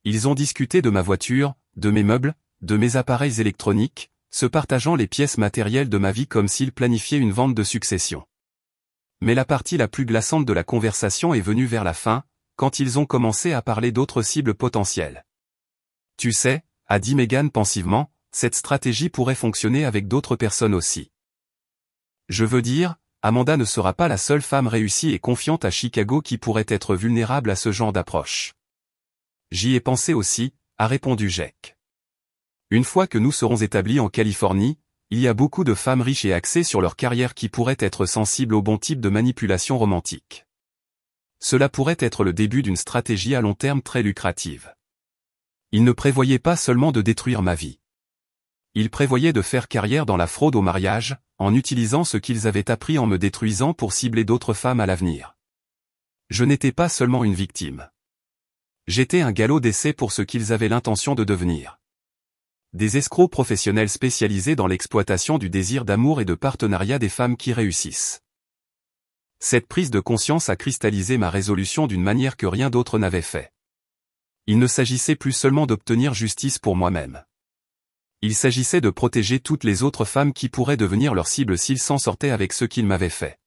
Ils ont discuté de ma voiture, de mes meubles, de mes appareils électroniques, se partageant les pièces matérielles de ma vie comme s'ils planifiaient une vente de succession. Mais la partie la plus glaçante de la conversation est venue vers la fin, quand ils ont commencé à parler d'autres cibles potentielles. Tu sais, a dit Megan pensivement, cette stratégie pourrait fonctionner avec d'autres personnes aussi. Je veux dire, Amanda ne sera pas la seule femme réussie et confiante à Chicago qui pourrait être vulnérable à ce genre d'approche. J'y ai pensé aussi, a répondu Jake. Une fois que nous serons établis en Californie, il y a beaucoup de femmes riches et axées sur leur carrière qui pourraient être sensibles au bon type de manipulation romantique. Cela pourrait être le début d'une stratégie à long terme très lucrative. Ils ne prévoyaient pas seulement de détruire ma vie. Ils prévoyaient de faire carrière dans la fraude au mariage, en utilisant ce qu'ils avaient appris en me détruisant pour cibler d'autres femmes à l'avenir. Je n'étais pas seulement une victime. J'étais un galop d'essai pour ce qu'ils avaient l'intention de devenir. Des escrocs professionnels spécialisés dans l'exploitation du désir d'amour et de partenariat des femmes qui réussissent. Cette prise de conscience a cristallisé ma résolution d'une manière que rien d'autre n'avait fait. Il ne s'agissait plus seulement d'obtenir justice pour moi-même. Il s'agissait de protéger toutes les autres femmes qui pourraient devenir leur cible s'ils s'en sortaient avec ce qu'ils m'avaient fait.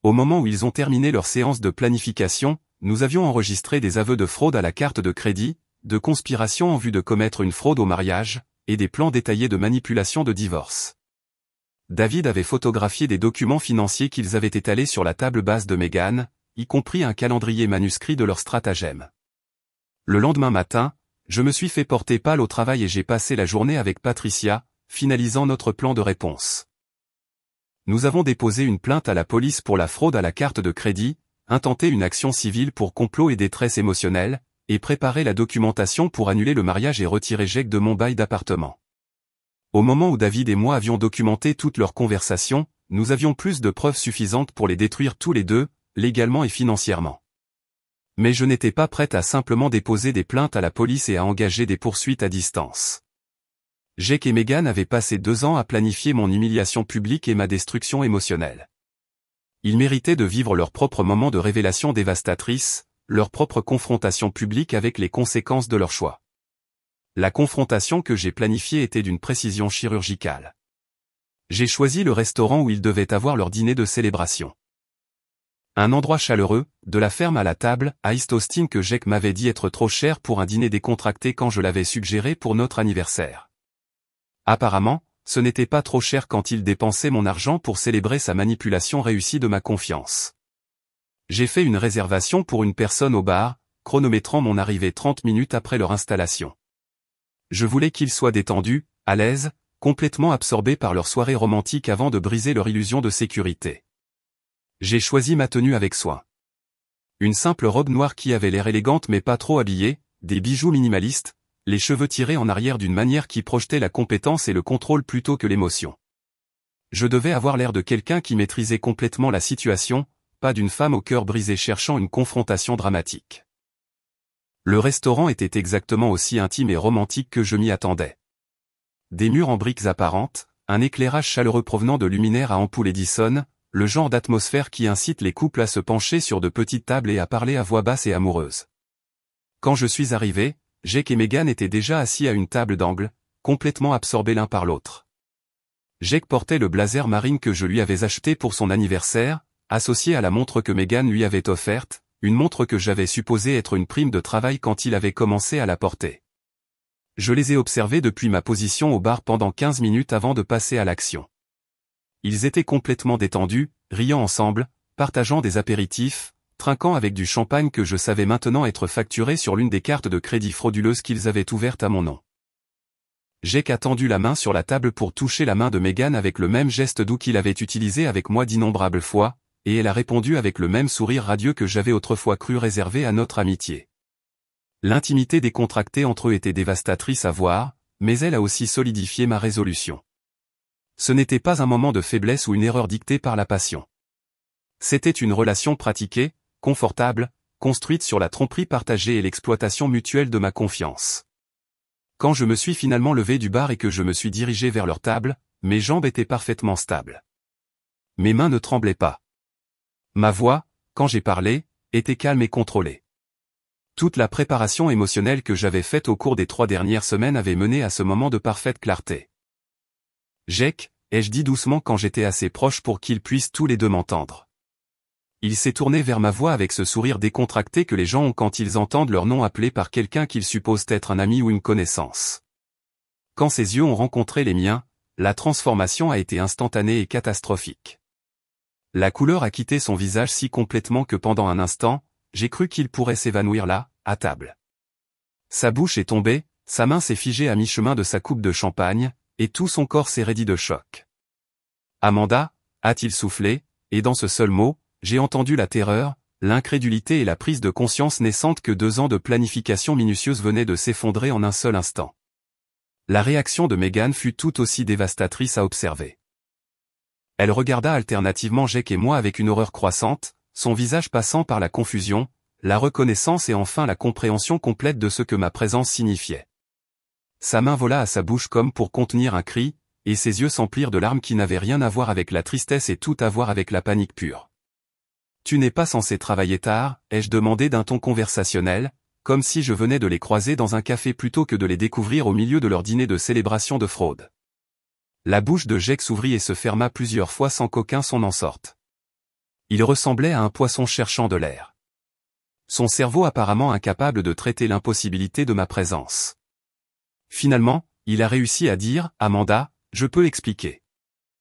Au moment où ils ont terminé leur séance de planification, nous avions enregistré des aveux de fraude à la carte de crédit, de conspiration en vue de commettre une fraude au mariage, et des plans détaillés de manipulation de divorce. David avait photographié des documents financiers qu'ils avaient étalés sur la table basse de Megan, y compris un calendrier manuscrit de leur stratagème. Le lendemain matin, je me suis fait porter pâle au travail et j'ai passé la journée avec Patricia, finalisant notre plan de réponse. Nous avons déposé une plainte à la police pour la fraude à la carte de crédit, intenté une action civile pour complot et détresse émotionnelle, et préparé la documentation pour annuler le mariage et retirer Jake de mon bail d'appartement. Au moment où David et moi avions documenté toute leur conversation, nous avions plus de preuves suffisantes pour les détruire tous les deux, légalement et financièrement. Mais je n'étais pas prête à simplement déposer des plaintes à la police et à engager des poursuites à distance. Jake et Megan avaient passé 2 ans à planifier mon humiliation publique et ma destruction émotionnelle. Ils méritaient de vivre leur propre moment de révélation dévastatrice, leur propre confrontation publique avec les conséquences de leur choix. La confrontation que j'ai planifiée était d'une précision chirurgicale. J'ai choisi le restaurant où ils devaient avoir leur dîner de célébration. Un endroit chaleureux, de la ferme à la table, à East Austin que Jake m'avait dit être trop cher pour un dîner décontracté quand je l'avais suggéré pour notre anniversaire. Apparemment, ce n'était pas trop cher quand il dépensait mon argent pour célébrer sa manipulation réussie de ma confiance. J'ai fait une réservation pour une personne au bar, chronométrant mon arrivée 30 minutes après leur installation. Je voulais qu'ils soient détendus, à l'aise, complètement absorbés par leur soirée romantique avant de briser leur illusion de sécurité. J'ai choisi ma tenue avec soin. Une simple robe noire qui avait l'air élégante mais pas trop habillée, des bijoux minimalistes, les cheveux tirés en arrière d'une manière qui projetait la compétence et le contrôle plutôt que l'émotion. Je devais avoir l'air de quelqu'un qui maîtrisait complètement la situation, pas d'une femme au cœur brisé cherchant une confrontation dramatique. Le restaurant était exactement aussi intime et romantique que je m'y attendais. Des murs en briques apparentes, un éclairage chaleureux provenant de luminaires à ampoule Edison, le genre d'atmosphère qui incite les couples à se pencher sur de petites tables et à parler à voix basse et amoureuse. Quand je suis arrivé, Jake et Megan étaient déjà assis à une table d'angle, complètement absorbés l'un par l'autre. Jake portait le blazer marine que je lui avais acheté pour son anniversaire, associé à la montre que Megan lui avait offerte, une montre que j'avais supposée être une prime de travail quand il avait commencé à la porter. Je les ai observés depuis ma position au bar pendant 15 minutes avant de passer à l'action. Ils étaient complètement détendus, riant ensemble, partageant des apéritifs, trinquant avec du champagne que je savais maintenant être facturé sur l'une des cartes de crédit frauduleuses qu'ils avaient ouvertes à mon nom. Jake a tendu la main sur la table pour toucher la main de Megan avec le même geste doux qu'il avait utilisé avec moi d'innombrables fois, et elle a répondu avec le même sourire radieux que j'avais autrefois cru réservé à notre amitié. L'intimité décontractée entre eux était dévastatrice à voir, mais elle a aussi solidifié ma résolution. Ce n'était pas un moment de faiblesse ou une erreur dictée par la passion. C'était une relation pratiquée, confortable, construite sur la tromperie partagée et l'exploitation mutuelle de ma confiance. Quand je me suis finalement levé du bar et que je me suis dirigé vers leur table, mes jambes étaient parfaitement stables. Mes mains ne tremblaient pas. Ma voix, quand j'ai parlé, était calme et contrôlée. Toute la préparation émotionnelle que j'avais faite au cours des 3 dernières semaines avait mené à ce moment de parfaite clarté. « Jake », ai-je dit doucement quand j'étais assez proche pour qu'ils puissent tous les deux m'entendre. Il s'est tourné vers ma voix avec ce sourire décontracté que les gens ont quand ils entendent leur nom appelé par quelqu'un qu'ils supposent être un ami ou une connaissance. Quand ses yeux ont rencontré les miens, la transformation a été instantanée et catastrophique. La couleur a quitté son visage si complètement que pendant un instant, j'ai cru qu'il pourrait s'évanouir là, à table. Sa bouche est tombée, sa main s'est figée à mi-chemin de sa coupe de champagne, et tout son corps s'est raidi de choc. « Amanda » a-t-il soufflé, et dans ce seul mot, j'ai entendu la terreur, l'incrédulité et la prise de conscience naissante que 2 ans de planification minutieuse venaient de s'effondrer en un seul instant. La réaction de Megan fut tout aussi dévastatrice à observer. Elle regarda alternativement Jake et moi avec une horreur croissante, son visage passant par la confusion, la reconnaissance et enfin la compréhension complète de ce que ma présence signifiait. Sa main vola à sa bouche comme pour contenir un cri, et ses yeux s'emplirent de larmes qui n'avaient rien à voir avec la tristesse et tout à voir avec la panique pure. « Tu n'es pas censé travailler tard ?» ai-je demandé d'un ton conversationnel, comme si je venais de les croiser dans un café plutôt que de les découvrir au milieu de leur dîner de célébration de fraude. La bouche de Jake s'ouvrit et se ferma plusieurs fois sans qu'aucun son n'en sorte. Il ressemblait à un poisson cherchant de l'air. Son cerveau apparemment incapable de traiter l'impossibilité de ma présence. Finalement, il a réussi à dire « Amanda, je peux expliquer. »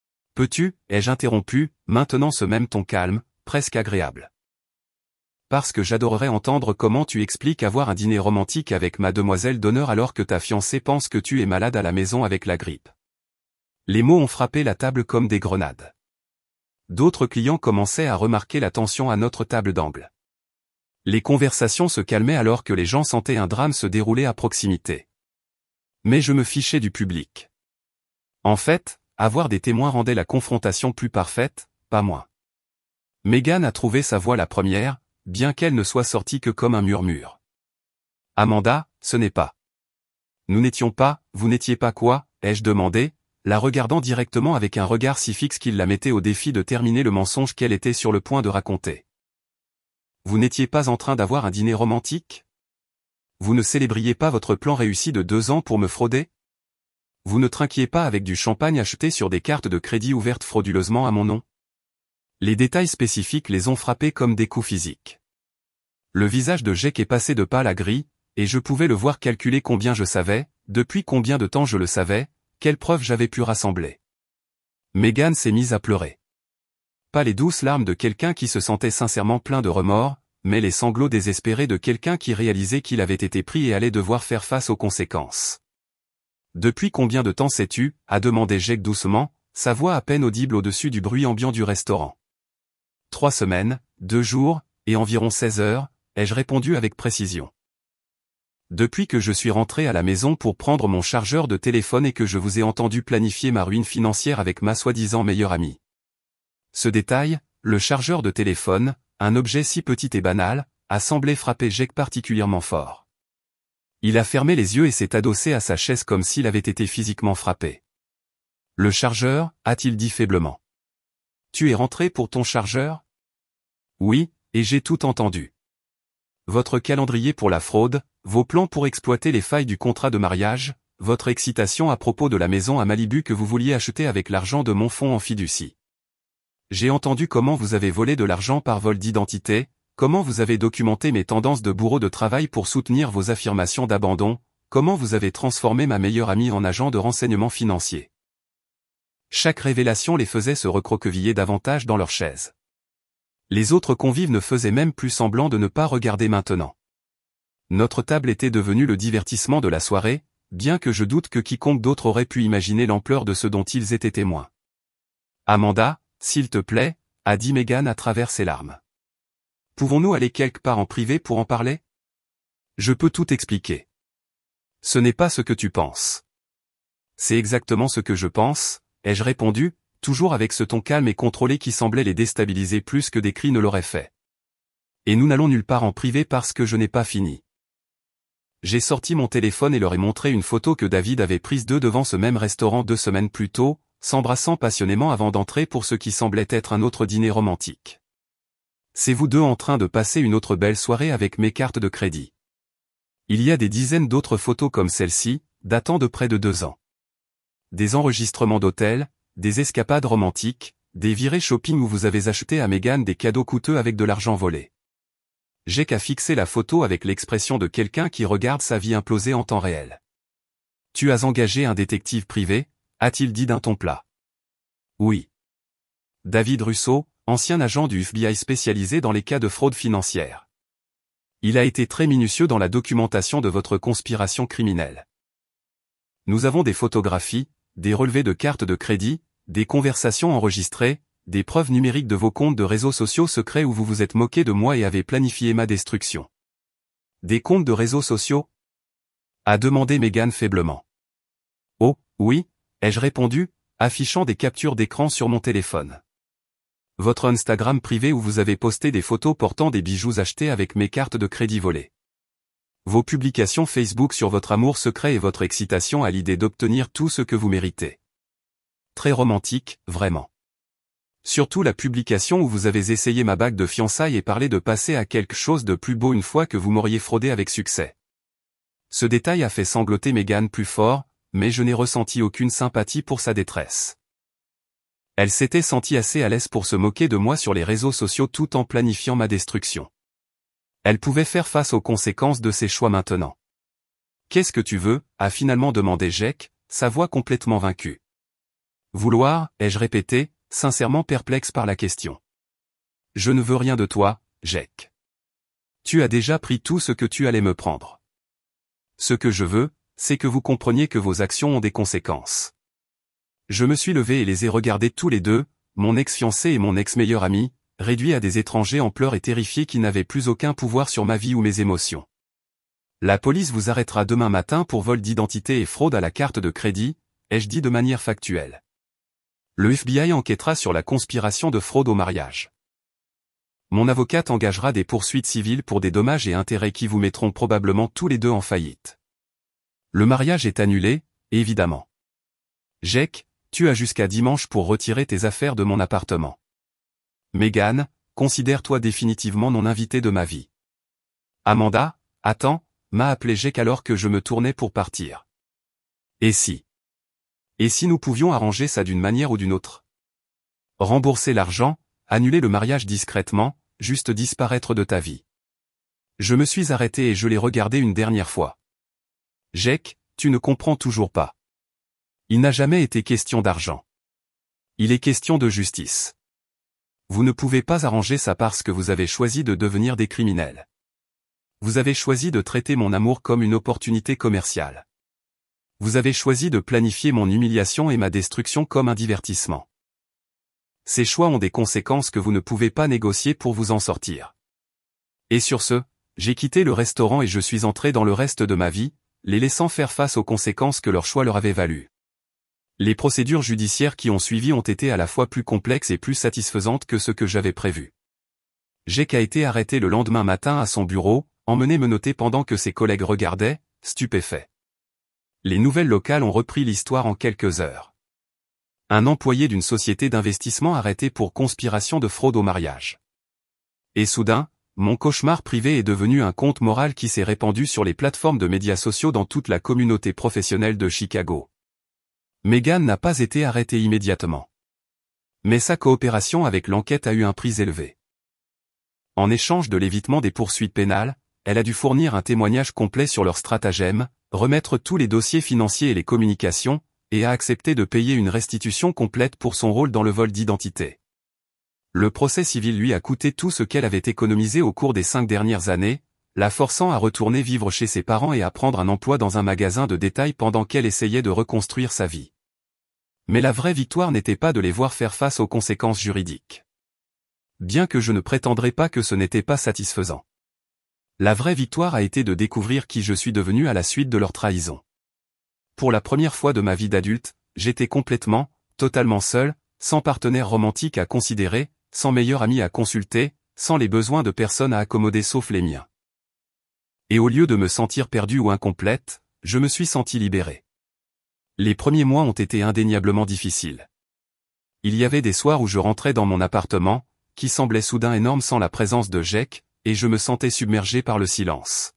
« Peux-tu » ai-je interrompu, maintenant ce même ton calme, presque agréable. « Parce que j'adorerais entendre comment tu expliques avoir un dîner romantique avec ma demoiselle d'honneur alors que ta fiancée pense que tu es malade à la maison avec la grippe. » Les mots ont frappé la table comme des grenades. D'autres clients commençaient à remarquer la tension à notre table d'angle. Les conversations se calmaient alors que les gens sentaient un drame se dérouler à proximité. Mais je me fichais du public. En fait, avoir des témoins rendait la confrontation plus parfaite, pas moins. Megan a trouvé sa voix la première, bien qu'elle ne soit sortie que comme un murmure. « Amanda, ce n'est pas. » « Nous n'étions pas, vous n'étiez pas quoi ?» ai-je demandé, la regardant directement avec un regard si fixe qu'il la mettait au défi de terminer le mensonge qu'elle était sur le point de raconter. « Vous n'étiez pas en train d'avoir un dîner romantique ? Vous ne célébriez pas votre plan réussi de 2 ans pour me frauder ? Vous ne trinquiez pas avec du champagne acheté sur des cartes de crédit ouvertes frauduleusement à mon nom ? » Les détails spécifiques les ont frappés comme des coups physiques. Le visage de Jake est passé de pâle à gris, et je pouvais le voir calculer combien je savais, depuis combien de temps je le savais, quelles preuves j'avais pu rassembler. Megan s'est mise à pleurer. Pas les douces larmes de quelqu'un qui se sentait sincèrement plein de remords, mais les sanglots désespérés de quelqu'un qui réalisait qu'il avait été pris et allait devoir faire face aux conséquences. « Depuis combien de temps sais-tu » a demandé Jake doucement, sa voix à peine audible au-dessus du bruit ambiant du restaurant. « 3 semaines, 2 jours, et environ 16 heures, ai-je répondu avec précision. Depuis que je suis rentré à la maison pour prendre mon chargeur de téléphone et que je vous ai entendu planifier ma ruine financière avec ma soi-disant meilleure amie. Ce détail, le chargeur de téléphone, un objet si petit et banal, a semblé frapper Jake particulièrement fort. Il a fermé les yeux et s'est adossé à sa chaise comme s'il avait été physiquement frappé. « Le chargeur » a-t-il dit faiblement. « Tu es rentré pour ton chargeur ?» « Oui, et j'ai tout entendu. Votre calendrier pour la fraude, vos plans pour exploiter les failles du contrat de mariage, votre excitation à propos de la maison à Malibu que vous vouliez acheter avec l'argent de mon fonds en fiducie. J'ai entendu comment vous avez volé de l'argent par vol d'identité, comment vous avez documenté mes tendances de bourreau de travail pour soutenir vos affirmations d'abandon, comment vous avez transformé ma meilleure amie en agent de renseignement financier. Chaque révélation les faisait se recroqueviller davantage dans leur chaise. Les autres convives ne faisaient même plus semblant de ne pas regarder maintenant. Notre table était devenue le divertissement de la soirée, bien que je doute que quiconque d'autre aurait pu imaginer l'ampleur de ce dont ils étaient témoins. Amanda, s'il te plaît, a dit Megan à travers ses larmes. Pouvons-nous aller quelque part en privé pour en parler? Je peux tout expliquer. Ce n'est pas ce que tu penses. C'est exactement ce que je pense, ai-je répondu, toujours avec ce ton calme et contrôlé qui semblait les déstabiliser plus que des cris ne l'auraient fait. Et nous n'allons nulle part en privé parce que je n'ai pas fini. J'ai sorti mon téléphone et leur ai montré une photo que David avait prise d'eux devant ce même restaurant 2 semaines plus tôt, s'embrassant passionnément avant d'entrer pour ce qui semblait être un autre dîner romantique. C'est vous deux en train de passer une autre belle soirée avec mes cartes de crédit. Il y a des dizaines d'autres photos comme celle-ci, datant de près de 2 ans. Des enregistrements d'hôtels, des escapades romantiques, des virées shopping où vous avez acheté à Megan des cadeaux coûteux avec de l'argent volé. J'ai qu'à fixer la photo avec l'expression de quelqu'un qui regarde sa vie imploser en temps réel. Tu as engagé un détective privé, a-t-il dit d'un ton plat. Oui. David Russo, ancien agent du FBI spécialisé dans les cas de fraude financière. Il a été très minutieux dans la documentation de votre conspiration criminelle. Nous avons des photographies, des relevés de cartes de crédit, des conversations enregistrées, des preuves numériques de vos comptes de réseaux sociaux secrets où vous vous êtes moqué de moi et avez planifié ma destruction. Des comptes de réseaux sociaux? A demandé Megan faiblement. Oh, oui, ai-je répondu, affichant des captures d'écran sur mon téléphone. Votre Instagram privé où vous avez posté des photos portant des bijoux achetés avec mes cartes de crédit volées. Vos publications Facebook sur votre amour secret et votre excitation à l'idée d'obtenir tout ce que vous méritez. Très romantique, vraiment. Surtout la publication où vous avez essayé ma bague de fiançailles et parlé de passer à quelque chose de plus beau une fois que vous m'auriez fraudé avec succès. Ce détail a fait sangloter Megan plus fort, mais je n'ai ressenti aucune sympathie pour sa détresse. Elle s'était sentie assez à l'aise pour se moquer de moi sur les réseaux sociaux tout en planifiant ma destruction. Elle pouvait faire face aux conséquences de ses choix maintenant. Qu'est-ce que tu veux, a finalement demandé Jake, sa voix complètement vaincue. Vouloir, ai-je répété, sincèrement perplexe par la question. Je ne veux rien de toi, Jake. Tu as déjà pris tout ce que tu allais me prendre. Ce que je veux, c'est que vous compreniez que vos actions ont des conséquences. Je me suis levé et les ai regardés tous les deux, mon ex-fiancé et mon ex-meilleur ami, réduits à des étrangers en pleurs et terrifiés qui n'avaient plus aucun pouvoir sur ma vie ou mes émotions. La police vous arrêtera demain matin pour vol d'identité et fraude à la carte de crédit, ai-je dit de manière factuelle. Le FBI enquêtera sur la conspiration de fraude au mariage. Mon avocate engagera des poursuites civiles pour des dommages et intérêts qui vous mettront probablement tous les deux en faillite. Le mariage est annulé, évidemment. Jake, tu as jusqu'à dimanche pour retirer tes affaires de mon appartement. Megan, considère-toi définitivement non invitée de ma vie. Amanda, attends, m'a appelé Jake alors que je me tournais pour partir. Et si nous pouvions arranger ça d'une manière ou d'une autre? Rembourser l'argent, annuler le mariage discrètement, juste disparaître de ta vie. Je me suis arrêté et je l'ai regardé une dernière fois. Jake, tu ne comprends toujours pas. Il n'a jamais été question d'argent. Il est question de justice. Vous ne pouvez pas arranger ça parce que vous avez choisi de devenir des criminels. Vous avez choisi de traiter mon amour comme une opportunité commerciale. Vous avez choisi de planifier mon humiliation et ma destruction comme un divertissement. Ces choix ont des conséquences que vous ne pouvez pas négocier pour vous en sortir. Et sur ce, j'ai quitté le restaurant et je suis entré dans le reste de ma vie, les laissant faire face aux conséquences que leur choix leur avait valu. Les procédures judiciaires qui ont suivi ont été à la fois plus complexes et plus satisfaisantes que ce que j'avais prévu. Jake a été arrêté le lendemain matin à son bureau, emmené menotter pendant que ses collègues regardaient, stupéfaits. Les nouvelles locales ont repris l'histoire en quelques heures. Un employé d'une société d'investissement arrêté pour conspiration de fraude au mariage. Et soudain, mon cauchemar privé est devenu un conte moral qui s'est répandu sur les plateformes de médias sociaux dans toute la communauté professionnelle de Chicago. Megan n'a pas été arrêtée immédiatement. Mais sa coopération avec l'enquête a eu un prix élevé. En échange de l'évitement des poursuites pénales, elle a dû fournir un témoignage complet sur leur stratagème, remettre tous les dossiers financiers et les communications, et a accepté de payer une restitution complète pour son rôle dans le vol d'identité. Le procès civil lui a coûté tout ce qu'elle avait économisé au cours des 5 dernières années, la forçant à retourner vivre chez ses parents et à prendre un emploi dans un magasin de détail pendant qu'elle essayait de reconstruire sa vie. Mais la vraie victoire n'était pas de les voir faire face aux conséquences juridiques. Bien que je ne prétendrai pas que ce n'était pas satisfaisant. La vraie victoire a été de découvrir qui je suis devenu à la suite de leur trahison. Pour la première fois de ma vie d'adulte, j'étais complètement, totalement seul, sans partenaire romantique à considérer, sans meilleur ami à consulter, sans les besoins de personne à accommoder sauf les miens. Et au lieu de me sentir perdue ou incomplète, je me suis senti libéré. Les premiers mois ont été indéniablement difficiles. Il y avait des soirs où je rentrais dans mon appartement, qui semblait soudain énorme sans la présence de Jake, et je me sentais submergé par le silence.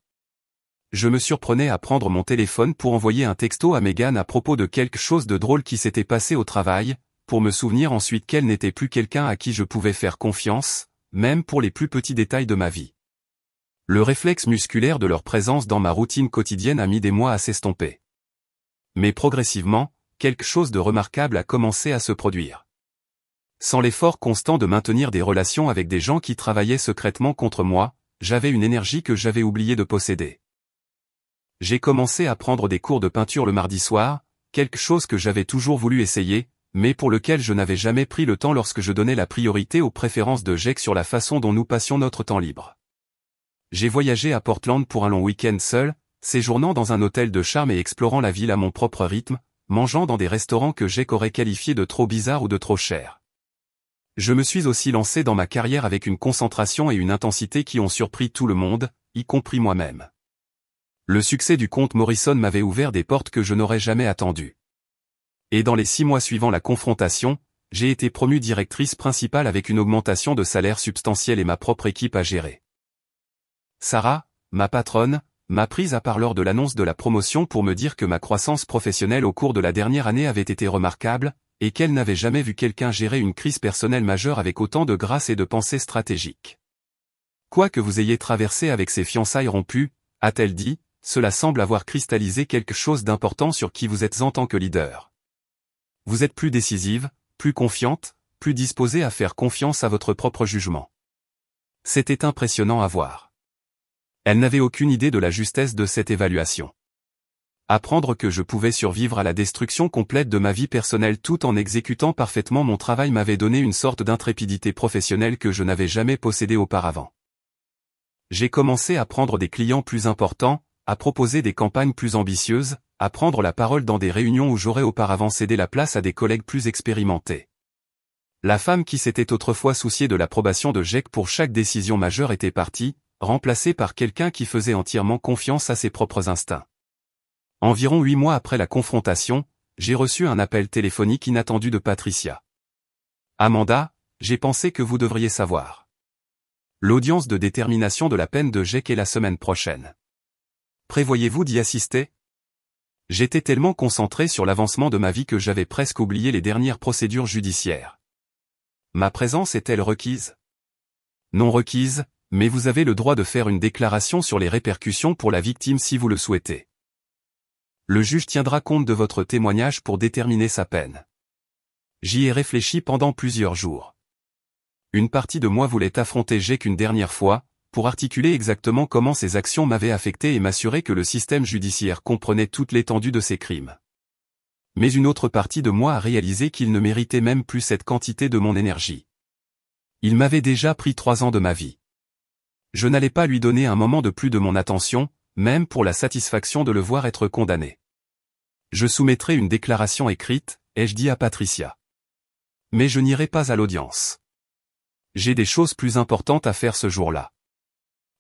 Je me surprenais à prendre mon téléphone pour envoyer un texto à Megan à propos de quelque chose de drôle qui s'était passé au travail, pour me souvenir ensuite qu'elle n'était plus quelqu'un à qui je pouvais faire confiance, même pour les plus petits détails de ma vie. Le réflexe musculaire de leur présence dans ma routine quotidienne a mis des mois à s'estomper. Mais progressivement, quelque chose de remarquable a commencé à se produire. Sans l'effort constant de maintenir des relations avec des gens qui travaillaient secrètement contre moi, j'avais une énergie que j'avais oublié de posséder. J'ai commencé à prendre des cours de peinture le mardi soir, quelque chose que j'avais toujours voulu essayer, mais pour lequel je n'avais jamais pris le temps lorsque je donnais la priorité aux préférences de Jake sur la façon dont nous passions notre temps libre. J'ai voyagé à Portland pour un long week-end seul, séjournant dans un hôtel de charme et explorant la ville à mon propre rythme, mangeant dans des restaurants que Jake aurait qualifiés de trop bizarres ou de trop chers. Je me suis aussi lancé dans ma carrière avec une concentration et une intensité qui ont surpris tout le monde, y compris moi-même. Le succès du comte Morrison m'avait ouvert des portes que je n'aurais jamais attendues. Et dans les 6 mois suivant la confrontation, j'ai été promue directrice principale avec une augmentation de salaire substantielle et ma propre équipe à gérer. Sarah, ma patronne, m'a prise à part lors de l'annonce de la promotion pour me dire que ma croissance professionnelle au cours de la dernière année avait été remarquable, et qu'elle n'avait jamais vu quelqu'un gérer une crise personnelle majeure avec autant de grâce et de pensée stratégique. Quoi que vous ayez traversé avec ces fiançailles rompues, a-t-elle dit, cela semble avoir cristallisé quelque chose d'important sur qui vous êtes en tant que leader. Vous êtes plus décisive, plus confiante, plus disposée à faire confiance à votre propre jugement. C'était impressionnant à voir. Elle n'avait aucune idée de la justesse de cette évaluation. Apprendre que je pouvais survivre à la destruction complète de ma vie personnelle tout en exécutant parfaitement mon travail m'avait donné une sorte d'intrépidité professionnelle que je n'avais jamais possédée auparavant. J'ai commencé à prendre des clients plus importants, à proposer des campagnes plus ambitieuses, à prendre la parole dans des réunions où j'aurais auparavant cédé la place à des collègues plus expérimentés. La femme qui s'était autrefois souciée de l'approbation de Jake pour chaque décision majeure était partie, remplacée par quelqu'un qui faisait entièrement confiance à ses propres instincts. Environ 8 mois après la confrontation, j'ai reçu un appel téléphonique inattendu de Patricia. Amanda, j'ai pensé que vous devriez savoir. L'audience de détermination de la peine de Jake est la semaine prochaine. Prévoyez-vous d'y assister? J'étais tellement concentré sur l'avancement de ma vie que j'avais presque oublié les dernières procédures judiciaires. Ma présence est-elle requise? Non requise, mais vous avez le droit de faire une déclaration sur les répercussions pour la victime si vous le souhaitez. Le juge tiendra compte de votre témoignage pour déterminer sa peine. J'y ai réfléchi pendant plusieurs jours. Une partie de moi voulait affronter Jake une dernière fois, pour articuler exactement comment ses actions m'avaient affecté et m'assurer que le système judiciaire comprenait toute l'étendue de ses crimes. Mais une autre partie de moi a réalisé qu'il ne méritait même plus cette quantité de mon énergie. Il m'avait déjà pris 3 ans de ma vie. Je n'allais pas lui donner un moment de plus de mon attention, même pour la satisfaction de le voir être condamné. Je soumettrai une déclaration écrite, ai-je dit à Patricia. Mais je n'irai pas à l'audience. J'ai des choses plus importantes à faire ce jour-là.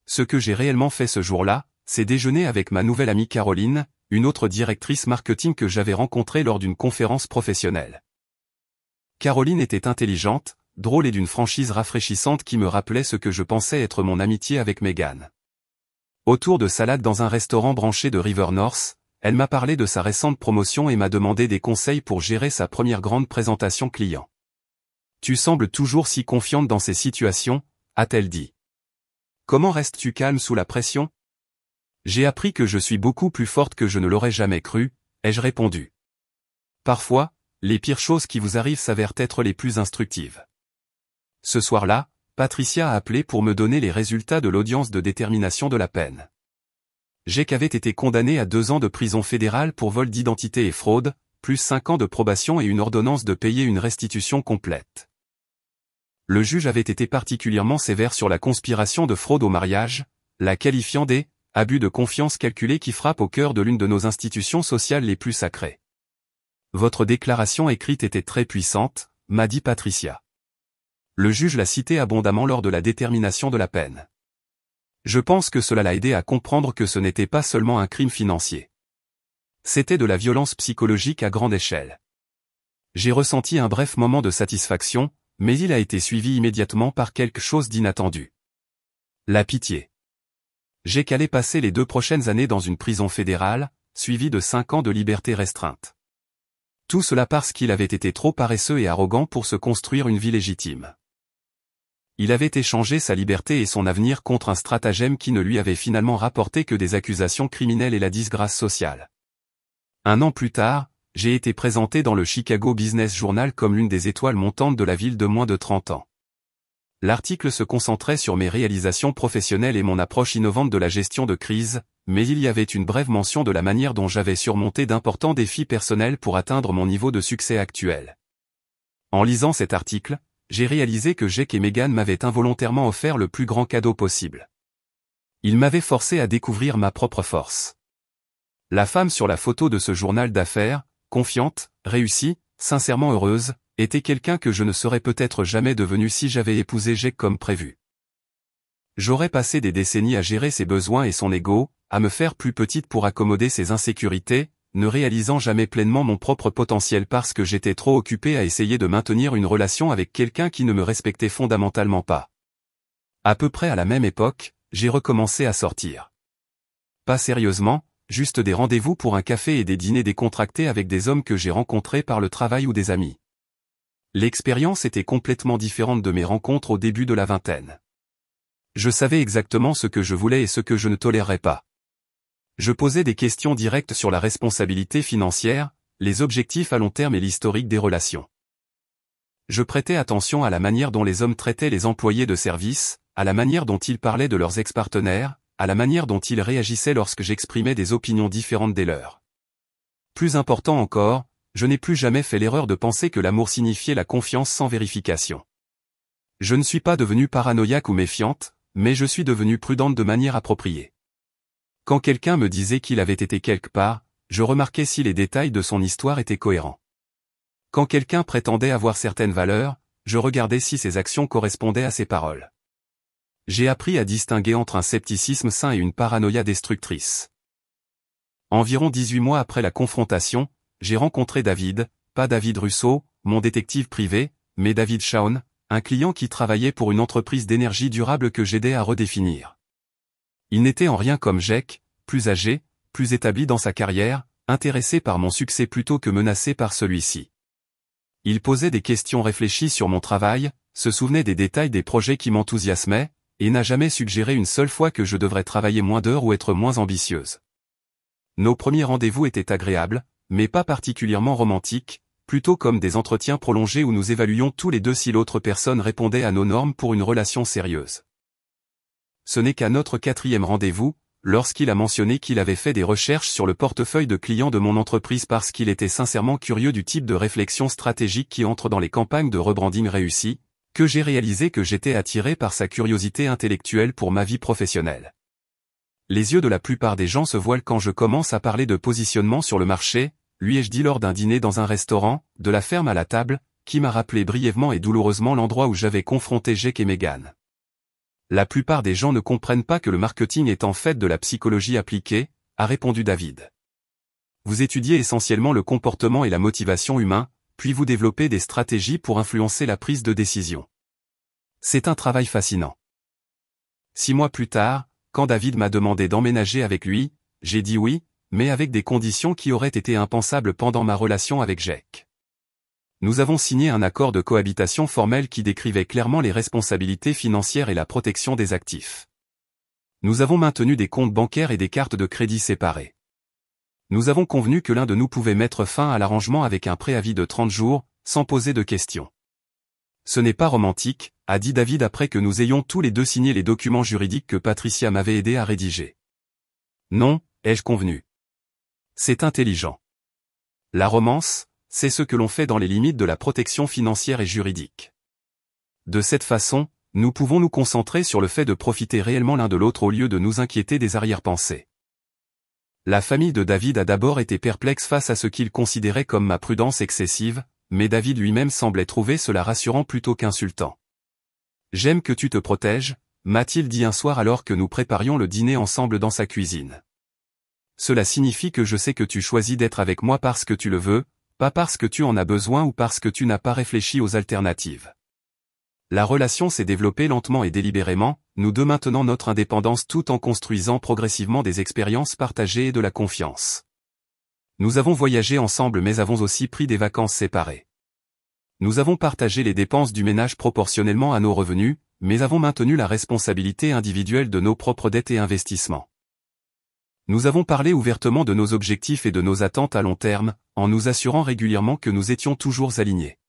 Ce que j'ai réellement fait ce jour-là, c'est déjeuner avec ma nouvelle amie Caroline, une autre directrice marketing que j'avais rencontrée lors d'une conférence professionnelle. Caroline était intelligente, drôle et d'une franchise rafraîchissante qui me rappelait ce que je pensais être mon amitié avec Megan. Autour de salade dans un restaurant branché de River North, elle m'a parlé de sa récente promotion et m'a demandé des conseils pour gérer sa première grande présentation client. Tu sembles toujours si confiante dans ces situations, a-t-elle dit. Comment restes-tu calme sous la pression? J'ai appris que je suis beaucoup plus forte que je ne l'aurais jamais cru, ai-je répondu. Parfois, les pires choses qui vous arrivent s'avèrent être les plus instructives. Ce soir-là, Patricia a appelé pour me donner les résultats de l'audience de détermination de la peine. Jake avait été condamné à 2 ans de prison fédérale pour vol d'identité et fraude, plus 5 ans de probation et une ordonnance de payer une restitution complète. Le juge avait été particulièrement sévère sur la conspiration de fraude au mariage, la qualifiant des « abus de confiance calculés qui frappent au cœur de l'une de nos institutions sociales les plus sacrées ». Votre déclaration écrite était très puissante, m'a dit Patricia. Le juge l'a citée abondamment lors de la détermination de la peine. Je pense que cela l'a aidé à comprendre que ce n'était pas seulement un crime financier. C'était de la violence psychologique à grande échelle. J'ai ressenti un bref moment de satisfaction, mais il a été suivi immédiatement par quelque chose d'inattendu. La pitié. Jake allait passer les 2 prochaines années dans une prison fédérale, suivie de 5 ans de liberté restreinte. Tout cela parce qu'il avait été trop paresseux et arrogant pour se construire une vie légitime. Il avait échangé sa liberté et son avenir contre un stratagème qui ne lui avait finalement rapporté que des accusations criminelles et la disgrâce sociale. 1 an plus tard, j'ai été présenté dans le Chicago Business Journal comme l'une des étoiles montantes de la ville de moins de 30 ans. L'article se concentrait sur mes réalisations professionnelles et mon approche innovante de la gestion de crise, mais il y avait une brève mention de la manière dont j'avais surmonté d'importants défis personnels pour atteindre mon niveau de succès actuel. En lisant cet article, j'ai réalisé que Jake et Meghan m'avaient involontairement offert le plus grand cadeau possible. Ils m'avaient forcé à découvrir ma propre force. La femme sur la photo de ce journal d'affaires, confiante, réussie, sincèrement heureuse, était quelqu'un que je ne serais peut-être jamais devenu si j'avais épousé Jake comme prévu. J'aurais passé des décennies à gérer ses besoins et son ego, à me faire plus petite pour accommoder ses insécurités, ne réalisant jamais pleinement mon propre potentiel parce que j'étais trop occupé à essayer de maintenir une relation avec quelqu'un qui ne me respectait fondamentalement pas. À peu près à la même époque, j'ai recommencé à sortir. Pas sérieusement, juste des rendez-vous pour un café et des dîners décontractés avec des hommes que j'ai rencontrés par le travail ou des amis. L'expérience était complètement différente de mes rencontres au début de la vingtaine. Je savais exactement ce que je voulais et ce que je ne tolérerais pas. Je posais des questions directes sur la responsabilité financière, les objectifs à long terme et l'historique des relations. Je prêtais attention à la manière dont les hommes traitaient les employés de service, à la manière dont ils parlaient de leurs ex-partenaires, à la manière dont ils réagissaient lorsque j'exprimais des opinions différentes des leurs. Plus important encore, je n'ai plus jamais fait l'erreur de penser que l'amour signifiait la confiance sans vérification. Je ne suis pas devenue paranoïaque ou méfiante, mais je suis devenue prudente de manière appropriée. Quand quelqu'un me disait qu'il avait été quelque part, je remarquais si les détails de son histoire étaient cohérents. Quand quelqu'un prétendait avoir certaines valeurs, je regardais si ses actions correspondaient à ses paroles. J'ai appris à distinguer entre un scepticisme sain et une paranoïa destructrice. Environ 18 mois après la confrontation, j'ai rencontré David, pas David Russo, mon détective privé, mais David Shawn, un client qui travaillait pour une entreprise d'énergie durable que j'aidais à redéfinir. Il n'était en rien comme Jake, plus âgé, plus établi dans sa carrière, intéressé par mon succès plutôt que menacé par celui-ci. Il posait des questions réfléchies sur mon travail, se souvenait des détails des projets qui m'enthousiasmaient, et n'a jamais suggéré une seule fois que je devrais travailler moins d'heures ou être moins ambitieuse. Nos premiers rendez-vous étaient agréables, mais pas particulièrement romantiques, plutôt comme des entretiens prolongés où nous évaluions tous les deux si l'autre personne répondait à nos normes pour une relation sérieuse. Ce n'est qu'à notre 4e rendez-vous, lorsqu'il a mentionné qu'il avait fait des recherches sur le portefeuille de clients de mon entreprise parce qu'il était sincèrement curieux du type de réflexion stratégique qui entre dans les campagnes de rebranding réussies, que j'ai réalisé que j'étais attiré par sa curiosité intellectuelle pour ma vie professionnelle. Les yeux de la plupart des gens se voilent quand je commence à parler de positionnement sur le marché, lui ai-je dit lors d'un dîner dans un restaurant, de la ferme à la table, qui m'a rappelé brièvement et douloureusement l'endroit où j'avais confronté Jake et Meghan. La plupart des gens ne comprennent pas que le marketing est en fait de la psychologie appliquée, a répondu David. Vous étudiez essentiellement le comportement et la motivation humain, puis vous développez des stratégies pour influencer la prise de décision. C'est un travail fascinant. 6 mois plus tard, quand David m'a demandé d'emménager avec lui, j'ai dit oui, mais avec des conditions qui auraient été impensables pendant ma relation avec Jake. Nous avons signé un accord de cohabitation formel qui décrivait clairement les responsabilités financières et la protection des actifs. Nous avons maintenu des comptes bancaires et des cartes de crédit séparés. Nous avons convenu que l'un de nous pouvait mettre fin à l'arrangement avec un préavis de 30 jours, sans poser de questions. Ce n'est pas romantique, a dit David après que nous ayons tous les deux signé les documents juridiques que Patricia m'avait aidé à rédiger. Non, ai-je convenu. C'est intelligent. La romance, c'est ce que l'on fait dans les limites de la protection financière et juridique. De cette façon, nous pouvons nous concentrer sur le fait de profiter réellement l'un de l'autre au lieu de nous inquiéter des arrière-pensées. La famille de David a d'abord été perplexe face à ce qu'il considérait comme ma prudence excessive, mais David lui-même semblait trouver cela rassurant plutôt qu'insultant. « J'aime que tu te protèges », m'a-t-il dit un soir alors que nous préparions le dîner ensemble dans sa cuisine. Cela signifie que je sais que tu choisis d'être avec moi parce que tu le veux, pas parce que tu en as besoin ou parce que tu n'as pas réfléchi aux alternatives. La relation s'est développée lentement et délibérément, nous deux maintenant notre indépendance tout en construisant progressivement des expériences partagées et de la confiance. Nous avons voyagé ensemble mais avons aussi pris des vacances séparées. Nous avons partagé les dépenses du ménage proportionnellement à nos revenus, mais avons maintenu la responsabilité individuelle de nos propres dettes et investissements. Nous avons parlé ouvertement de nos objectifs et de nos attentes à long terme, en nous assurant régulièrement que nous étions toujours alignés.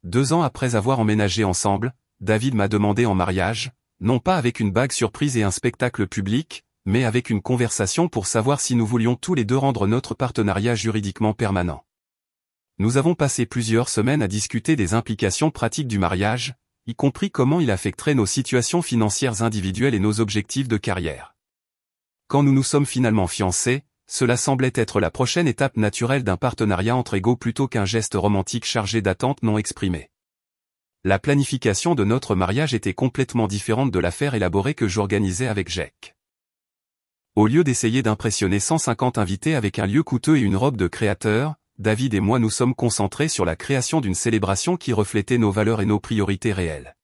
2 ans après avoir emménagé ensemble, David m'a demandé en mariage, non pas avec une bague surprise et un spectacle public, mais avec une conversation pour savoir si nous voulions tous les deux rendre notre partenariat juridiquement permanent. Nous avons passé plusieurs semaines à discuter des implications pratiques du mariage, y compris comment il affecterait nos situations financières individuelles et nos objectifs de carrière. Quand nous nous sommes finalement fiancés, cela semblait être la prochaine étape naturelle d'un partenariat entre égaux plutôt qu'un geste romantique chargé d'attentes non exprimées. La planification de notre mariage était complètement différente de l'affaire élaborée que j'organisais avec Jake. Au lieu d'essayer d'impressionner 150 invités avec un lieu coûteux et une robe de créateur, David et moi nous sommes concentrés sur la création d'une célébration qui reflétait nos valeurs et nos priorités réelles.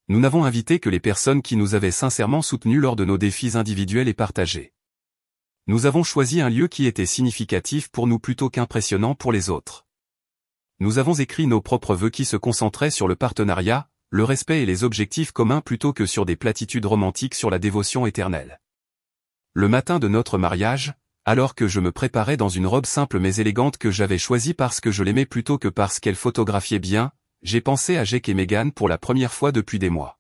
Nous n'avons invité que les personnes qui nous avaient sincèrement soutenus lors de nos défis individuels et partagés. Nous avons choisi un lieu qui était significatif pour nous plutôt qu'impressionnant pour les autres. Nous avons écrit nos propres vœux qui se concentraient sur le partenariat, le respect et les objectifs communs plutôt que sur des platitudes romantiques sur la dévotion éternelle. Le matin de notre mariage, alors que je me préparais dans une robe simple mais élégante que j'avais choisie parce que je l'aimais plutôt que parce qu'elle photographiait bien, j'ai pensé à Jake et Meghan pour la première fois depuis des mois.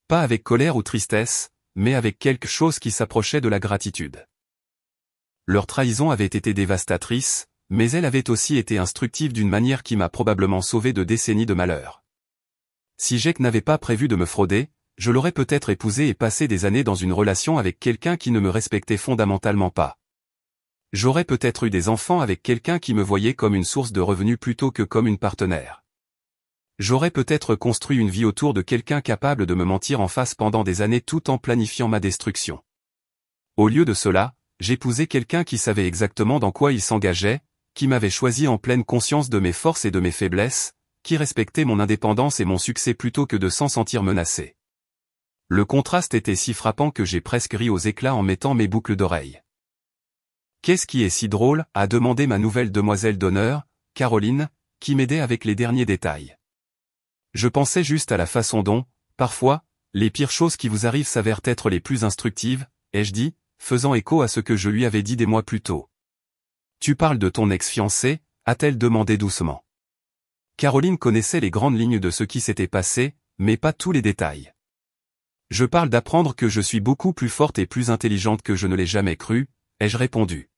Pas avec colère ou tristesse, mais avec quelque chose qui s'approchait de la gratitude. Leur trahison avait été dévastatrice, mais elle avait aussi été instructive d'une manière qui m'a probablement sauvé de décennies de malheur. Si Jake n'avait pas prévu de me frauder, je l'aurais peut-être épousé et passé des années dans une relation avec quelqu'un qui ne me respectait fondamentalement pas. J'aurais peut-être eu des enfants avec quelqu'un qui me voyait comme une source de revenus plutôt que comme une partenaire. J'aurais peut-être construit une vie autour de quelqu'un capable de me mentir en face pendant des années tout en planifiant ma destruction. Au lieu de cela, j'épousais quelqu'un qui savait exactement dans quoi il s'engageait, qui m'avait choisi en pleine conscience de mes forces et de mes faiblesses, qui respectait mon indépendance et mon succès plutôt que de s'en sentir menacé. Le contraste était si frappant que j'ai presque ri aux éclats en mettant mes boucles d'oreilles. « Qu'est-ce qui est si drôle ?» a demandé ma nouvelle demoiselle d'honneur, Caroline, qui m'aidait avec les derniers détails. Je pensais juste à la façon dont, parfois, les pires choses qui vous arrivent s'avèrent être les plus instructives, ai-je dit, faisant écho à ce que je lui avais dit des mois plus tôt. « Tu parles de ton ex-fiancé ?» a-t-elle demandé doucement. Caroline connaissait les grandes lignes de ce qui s'était passé, mais pas tous les détails. « Je parle d'apprendre que je suis beaucoup plus forte et plus intelligente que je ne l'ai jamais cru, ai-je répondu.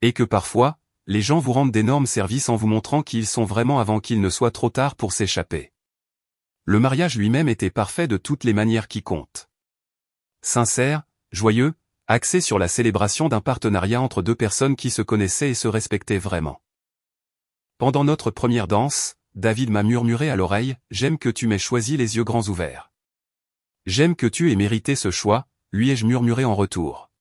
Et que parfois, les gens vous rendent d'énormes services en vous montrant qui ils sont vraiment avant qu'il ne soit trop tard pour s'échapper. Le mariage lui-même était parfait de toutes les manières qui comptent. Sincère, joyeux, axé sur la célébration d'un partenariat entre deux personnes qui se connaissaient et se respectaient vraiment. Pendant notre première danse, David m'a murmuré à l'oreille, « J'aime que tu m'aies choisi les yeux grands ouverts. » « J'aime que tu aies mérité ce choix », lui ai-je murmuré en retour.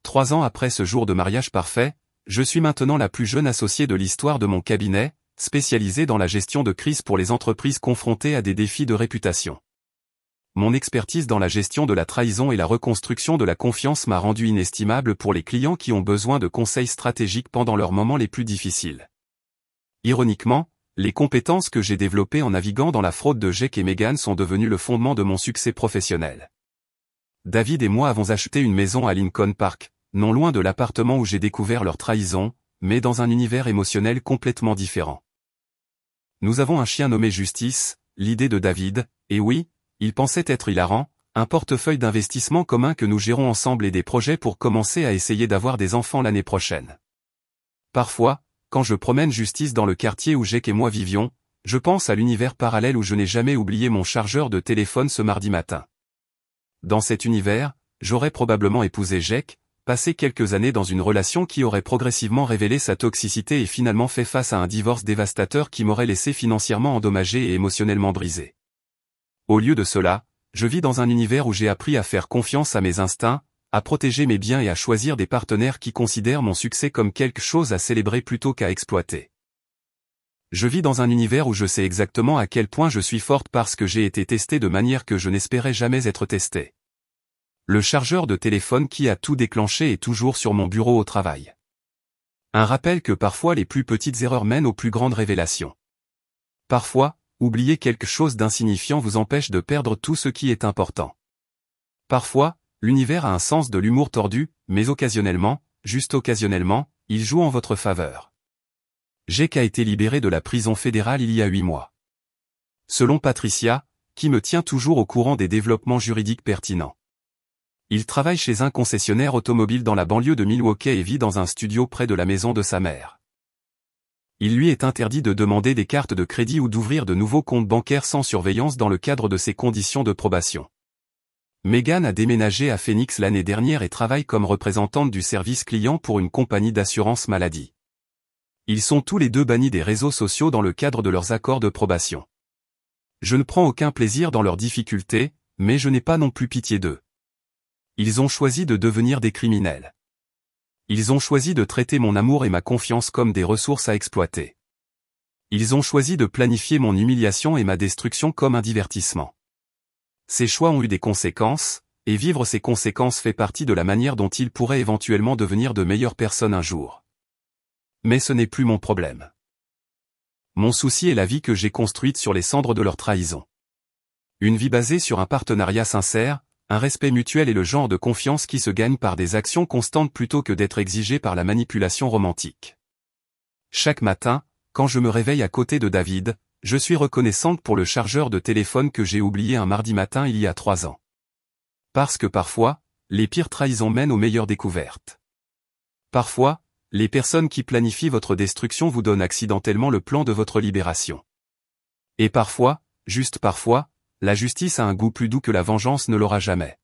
3 ans après ce jour de mariage parfait, je suis maintenant la plus jeune associée de l'histoire de mon cabinet, spécialisée dans la gestion de crise pour les entreprises confrontées à des défis de réputation. Mon expertise dans la gestion de la trahison et la reconstruction de la confiance m'a rendu inestimable pour les clients qui ont besoin de conseils stratégiques pendant leurs moments les plus difficiles. Ironiquement, les compétences que j'ai développées en naviguant dans la fraude de Jake et Meghan sont devenues le fondement de mon succès professionnel. David et moi avons acheté une maison à Lincoln Park, non loin de l'appartement où j'ai découvert leur trahison, mais dans un univers émotionnel complètement différent. Nous avons un chien nommé Justice, l'idée de David, et oui, il pensait être hilarant, un portefeuille d'investissement commun que nous gérons ensemble et des projets pour commencer à essayer d'avoir des enfants l'année prochaine. Parfois, quand je promène Justice dans le quartier où Jake et moi vivions, je pense à l'univers parallèle où je n'ai jamais oublié mon chargeur de téléphone ce mardi matin. Dans cet univers, j'aurais probablement épousé Jake, passé quelques années dans une relation qui aurait progressivement révélé sa toxicité et finalement fait face à un divorce dévastateur qui m'aurait laissé financièrement endommagé et émotionnellement brisé. Au lieu de cela, je vis dans un univers où j'ai appris à faire confiance à mes instincts, à protéger mes biens et à choisir des partenaires qui considèrent mon succès comme quelque chose à célébrer plutôt qu'à exploiter. Je vis dans un univers où je sais exactement à quel point je suis forte parce que j'ai été testée de manière que je n'espérais jamais être testée. Le chargeur de téléphone qui a tout déclenché est toujours sur mon bureau au travail. Un rappel que parfois les plus petites erreurs mènent aux plus grandes révélations. Parfois, oublier quelque chose d'insignifiant vous empêche de perdre tout ce qui est important. Parfois, l'univers a un sens de l'humour tordu, mais occasionnellement, juste occasionnellement, il joue en votre faveur. Jake a été libéré de la prison fédérale il y a 8 mois. Selon Patricia, qui me tient toujours au courant des développements juridiques pertinents. Il travaille chez un concessionnaire automobile dans la banlieue de Milwaukee et vit dans un studio près de la maison de sa mère. Il lui est interdit de demander des cartes de crédit ou d'ouvrir de nouveaux comptes bancaires sans surveillance dans le cadre de ses conditions de probation. Megan a déménagé à Phoenix l'année dernière et travaille comme représentante du service client pour une compagnie d'assurance maladie. Ils sont tous les deux bannis des réseaux sociaux dans le cadre de leurs accords de probation. Je ne prends aucun plaisir dans leurs difficultés, mais je n'ai pas non plus pitié d'eux. Ils ont choisi de devenir des criminels. Ils ont choisi de traiter mon amour et ma confiance comme des ressources à exploiter. Ils ont choisi de planifier mon humiliation et ma destruction comme un divertissement. Ces choix ont eu des conséquences, et vivre ces conséquences fait partie de la manière dont ils pourraient éventuellement devenir de meilleures personnes un jour. Mais ce n'est plus mon problème. Mon souci est la vie que j'ai construite sur les cendres de leur trahison. Une vie basée sur un partenariat sincère, un respect mutuel et le genre de confiance qui se gagne par des actions constantes plutôt que d'être exigé par la manipulation romantique. Chaque matin, quand je me réveille à côté de David, je suis reconnaissante pour le chargeur de téléphone que j'ai oublié un mardi matin il y a 3 ans. Parce que parfois, les pires trahisons mènent aux meilleures découvertes. Parfois, les personnes qui planifient votre destruction vous donnent accidentellement le plan de votre libération. Et parfois, juste parfois, la justice a un goût plus doux que la vengeance ne l'aura jamais.